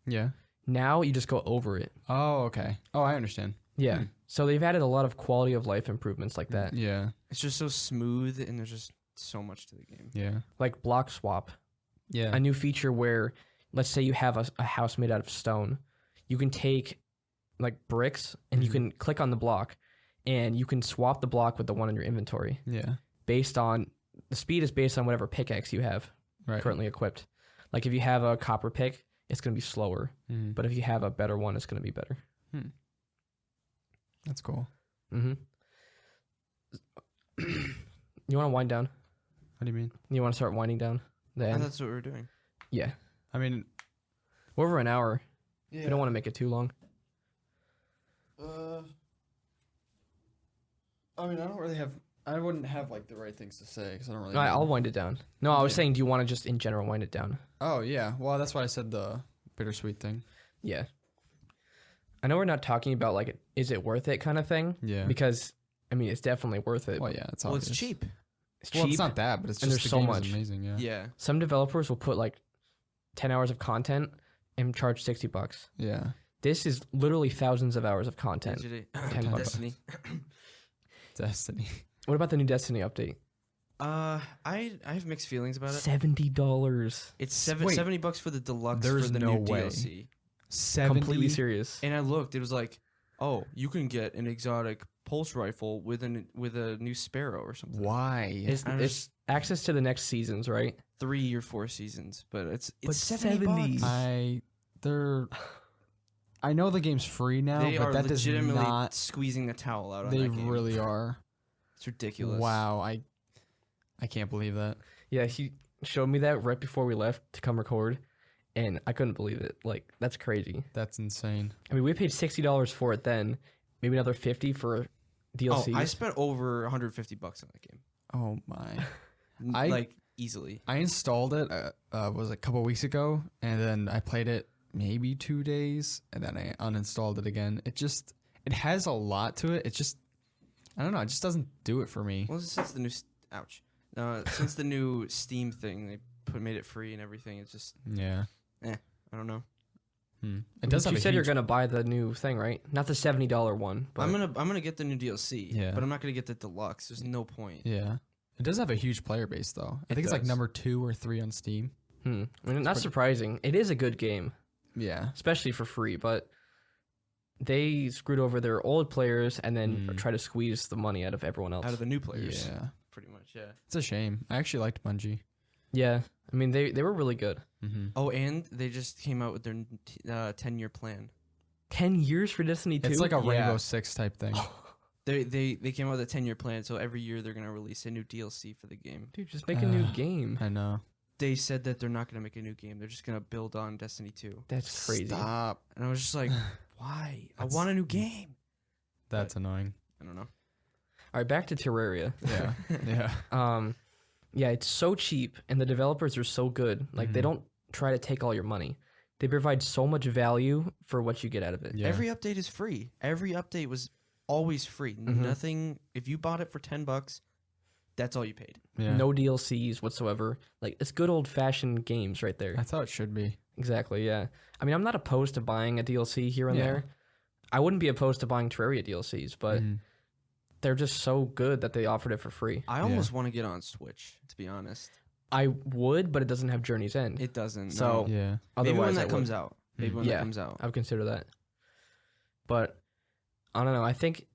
Yeah. Now you just go over it. Oh, okay. Oh, I understand. Yeah. So they've added a lot of quality of life improvements like that. Yeah. It's just so smooth, and there's just so much to the game. Yeah. Like block swap. Yeah. A new feature where, let's say you have a house made out of stone. You can take like bricks and you can click on the block and you can swap the block with the one in your inventory. Yeah. Based on, the speed is based on whatever pickaxe you have currently equipped. Like if you have a copper pick, it's going to be slower. But if you have a better one, it's going to be better. That's cool. You want to wind down? What do you mean? You want to start winding down? The And end? that's what we're doing. Yeah. I mean, We're over an hour. yeah. We don't want to make it too long. I mean, I wouldn't have like the right things to say because I don't really. No, know. I'll wind it down. No, I was saying, do you want to just in general wind it down? Oh yeah. Well, that's why I said the bittersweet thing. Yeah. I know we're not talking about like, is it worth it kind of thing? Yeah. Because, I mean, it's definitely worth it. Well, yeah. It's Well, obvious. it's cheap. It's Well, cheap. it's not that, but it's and just there's the so game much. is amazing. Yeah. Yeah. Some developers will put like 10 hours of content and charge $60. Yeah. This is literally thousands of hours of content. $10. Destiny. Destiny. What about the new Destiny update? I have mixed feelings about it. $70. It's Wait. $70 for the deluxe There's for the no new way. DLC. 70? Completely serious. And I looked, it was like, oh, you can get an exotic pulse rifle with a new Sparrow or something. Why? It's access to the next seasons, right? 3 or 4 seasons, but it's But $70. I know the game's free now, They but are that does legitimately not. squeezing the towel out on They that game. really are. It's ridiculous. Wow. I can't believe that. Yeah, he showed me that right before we left to come record, and I couldn't believe it. Like, that's crazy. That's insane. I mean, we paid $60 for it then, maybe another $50 for DLC. Oh, I spent over $150 on that game. Oh my. Like easily. I installed it was a couple weeks ago, and then I played it maybe 2 days, and then I uninstalled it again. It has a lot to it. It just, I don't know. It just doesn't do it for me. Well, since the new since the new Steam thing, they made it free and everything. It's just Yeah. I don't know. It does. You have said a you're huge, gonna buy the new thing, right? Not the $70 one. But I'm gonna get the new DLC. Yeah. But I'm not gonna get the deluxe. There's no point. Yeah. It does have a huge player base, though. I think it's like does. number 2 or 3 on Steam. I mean, not surprising. It is a good game, Yeah. especially for free, but they screwed over their old players and then try to squeeze the money out of everyone else. Out of the new players. Yeah. Pretty much, yeah. It's a shame. I actually liked Bungie. Yeah, I mean, they were really good. Mm-hmm. Oh, and they just came out with their 10-year plan. 10 years for Destiny 2? It's like a Yeah. Rainbow Six type thing. They came out with a 10-year plan, so every year they're going to release a new DLC for the game. Dude, just make a new game. I know. They said that they're not going to make a new game. They're just going to build on Destiny 2. That's crazy. Stop. And I was just like, why? I That's- want a new game. That's annoying. I don't know. All right, back to Terraria. Yeah. Yeah. Yeah, it's so cheap, and the developers are so good. Like, they don't try to take all your money. They provide so much value for what you get out of it. Yeah. Every update is free. Every update was always free. Nothing. If you bought it for $10, that's all you paid. Yeah. No DLCs whatsoever. Like, it's good old-fashioned games right there. I thought it should be. Exactly, yeah. I mean, I'm not opposed to buying a DLC here and Yeah. there. I wouldn't be opposed to buying Terraria DLCs, but they're just so good that they offered it for free. I almost want to get on Switch, to be honest. I would, but it doesn't have Journey's End. It doesn't. So- no. Yeah. Maybe when Otherwise, I that comes would. out. Maybe when Yeah. that comes out. I would consider that. But I don't know. I think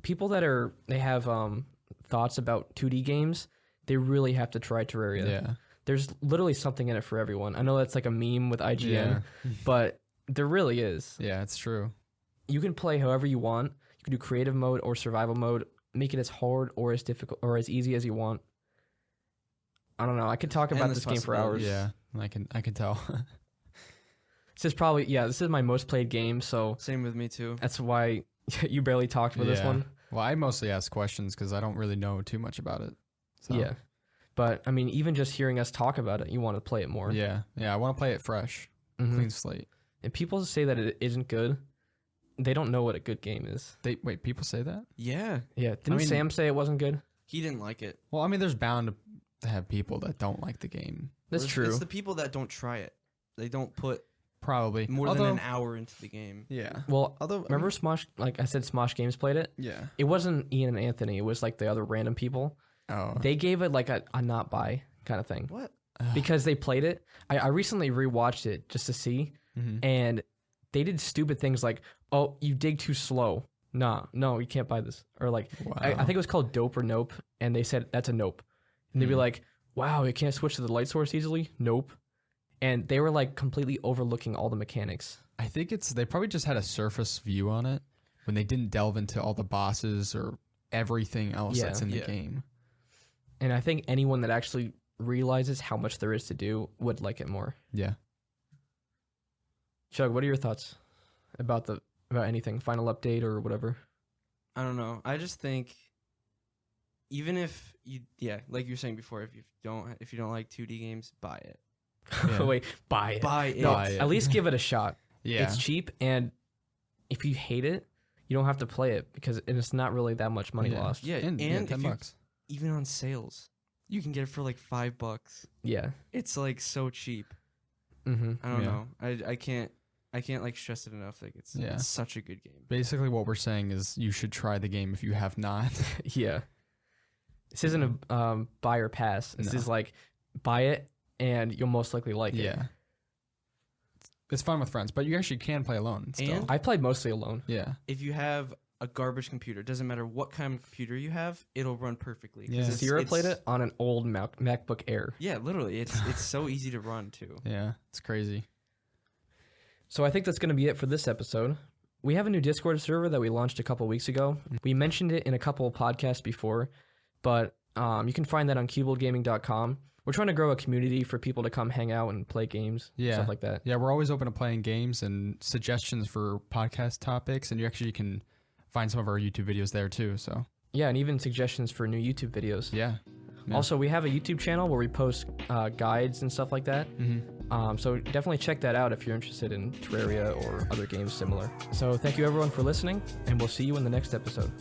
people that they have thoughts about 2D games, they really have to try Terraria. Yeah. There's literally something in it for everyone. I know that's like a meme with IGN, but there really is. Yeah, it's true. You can play however you want. You can do creative mode or survival mode. Make it as hard or as difficult or as easy as you want. I don't know. I could talk about Endless this game for hours. Yeah. I can tell. This is my most played game, so Same with me, too. that's why you barely talked for this Yeah. one. Well, I mostly ask questions because I don't really know too much about it. So. Yeah. But I mean, even just hearing us talk about it, you want to play it more. Yeah. Yeah. I want to play it fresh. Mhm. Clean slate. And people say that it isn't good. They don't know what a good game is. Wait, people say that? Yeah. Yeah. Didn't mean- Sam say it wasn't good? He didn't like it. Well, I mean, there's bound to have people that don't like the game. That's It's- true. It's the people that don't try it. They don't put Probably. more than an hour into the game. Yeah. Well, Although, remember Smosh? Like I said, Smosh Games played it. Yeah. It wasn't Ian and Anthony. It was like the other random people. Oh. They gave it like a not buy kind of thing What? because they played it. I recently rewatched it just to see, and they did stupid things like, "Oh, you dig too slow. Nah, no, you can't buy this." Or like, Wow. I think it was called Dope or Nope, and they said that's a nope. And they'd be like, "Wow, you can't switch to the light source easily." Nope. And they were like completely overlooking all the mechanics. I think they probably just had a surface view on it when they didn't delve into all the bosses or everything else Yeah. that's in the Yeah. game. And I think anyone that actually realizes how much there is to do would like it more. Yeah. Chug, what are your thoughts about anything? Final update or whatever? I don't know. I just think even if you like you were saying before, if you don't like 2D games, buy it. Yeah. Wait, buy it. Buy it. No, Buy it. at least give it a shot. Yeah. It's cheap, and if you hate it, you don't have to play it because it's not really that much money Yeah. lost. Yeah, And, and if you, $10. even on sales, you can get it for like $5. Yeah. It's like so cheap. Mm-hmm. I don't Yeah. know. I can't like stress it enough. Like it's such a good game. Basically, what we're saying is you should try the game if you have not. Yeah. This isn't a buy or pass. This No. is like buy it, and you'll most likely like it. Yeah. It's fun with friends, but you actually can play alone still. And- I played mostly alone. Yeah. If you have a garbage computer, doesn't matter what kind of computer you have, it'll run perfectly. 'cause Yeah. Sierra played it on an old MacBook Air. Yeah, literally, it's so easy to run too. Yeah. It's crazy. So I think that's going to be it for this episode. We have a new Discord server that we launched a couple weeks ago. We mentioned it in a couple of podcasts before, but you can find that on CuboldGaming.com. We're trying to grow a community for people to come hang out and play games, Yeah. stuff like that. Yeah, we're always open to playing games and suggestions for podcast topics, and you actually can find some of our YouTube videos there too. So Yeah, and even suggestions for new YouTube videos. yeah. Yeah. Also, we have a YouTube channel where we post guides and stuff like that. So definitely check that out if you're interested in Terraria or other games similar. So thank you everyone for listening, and we'll see you in the next episode.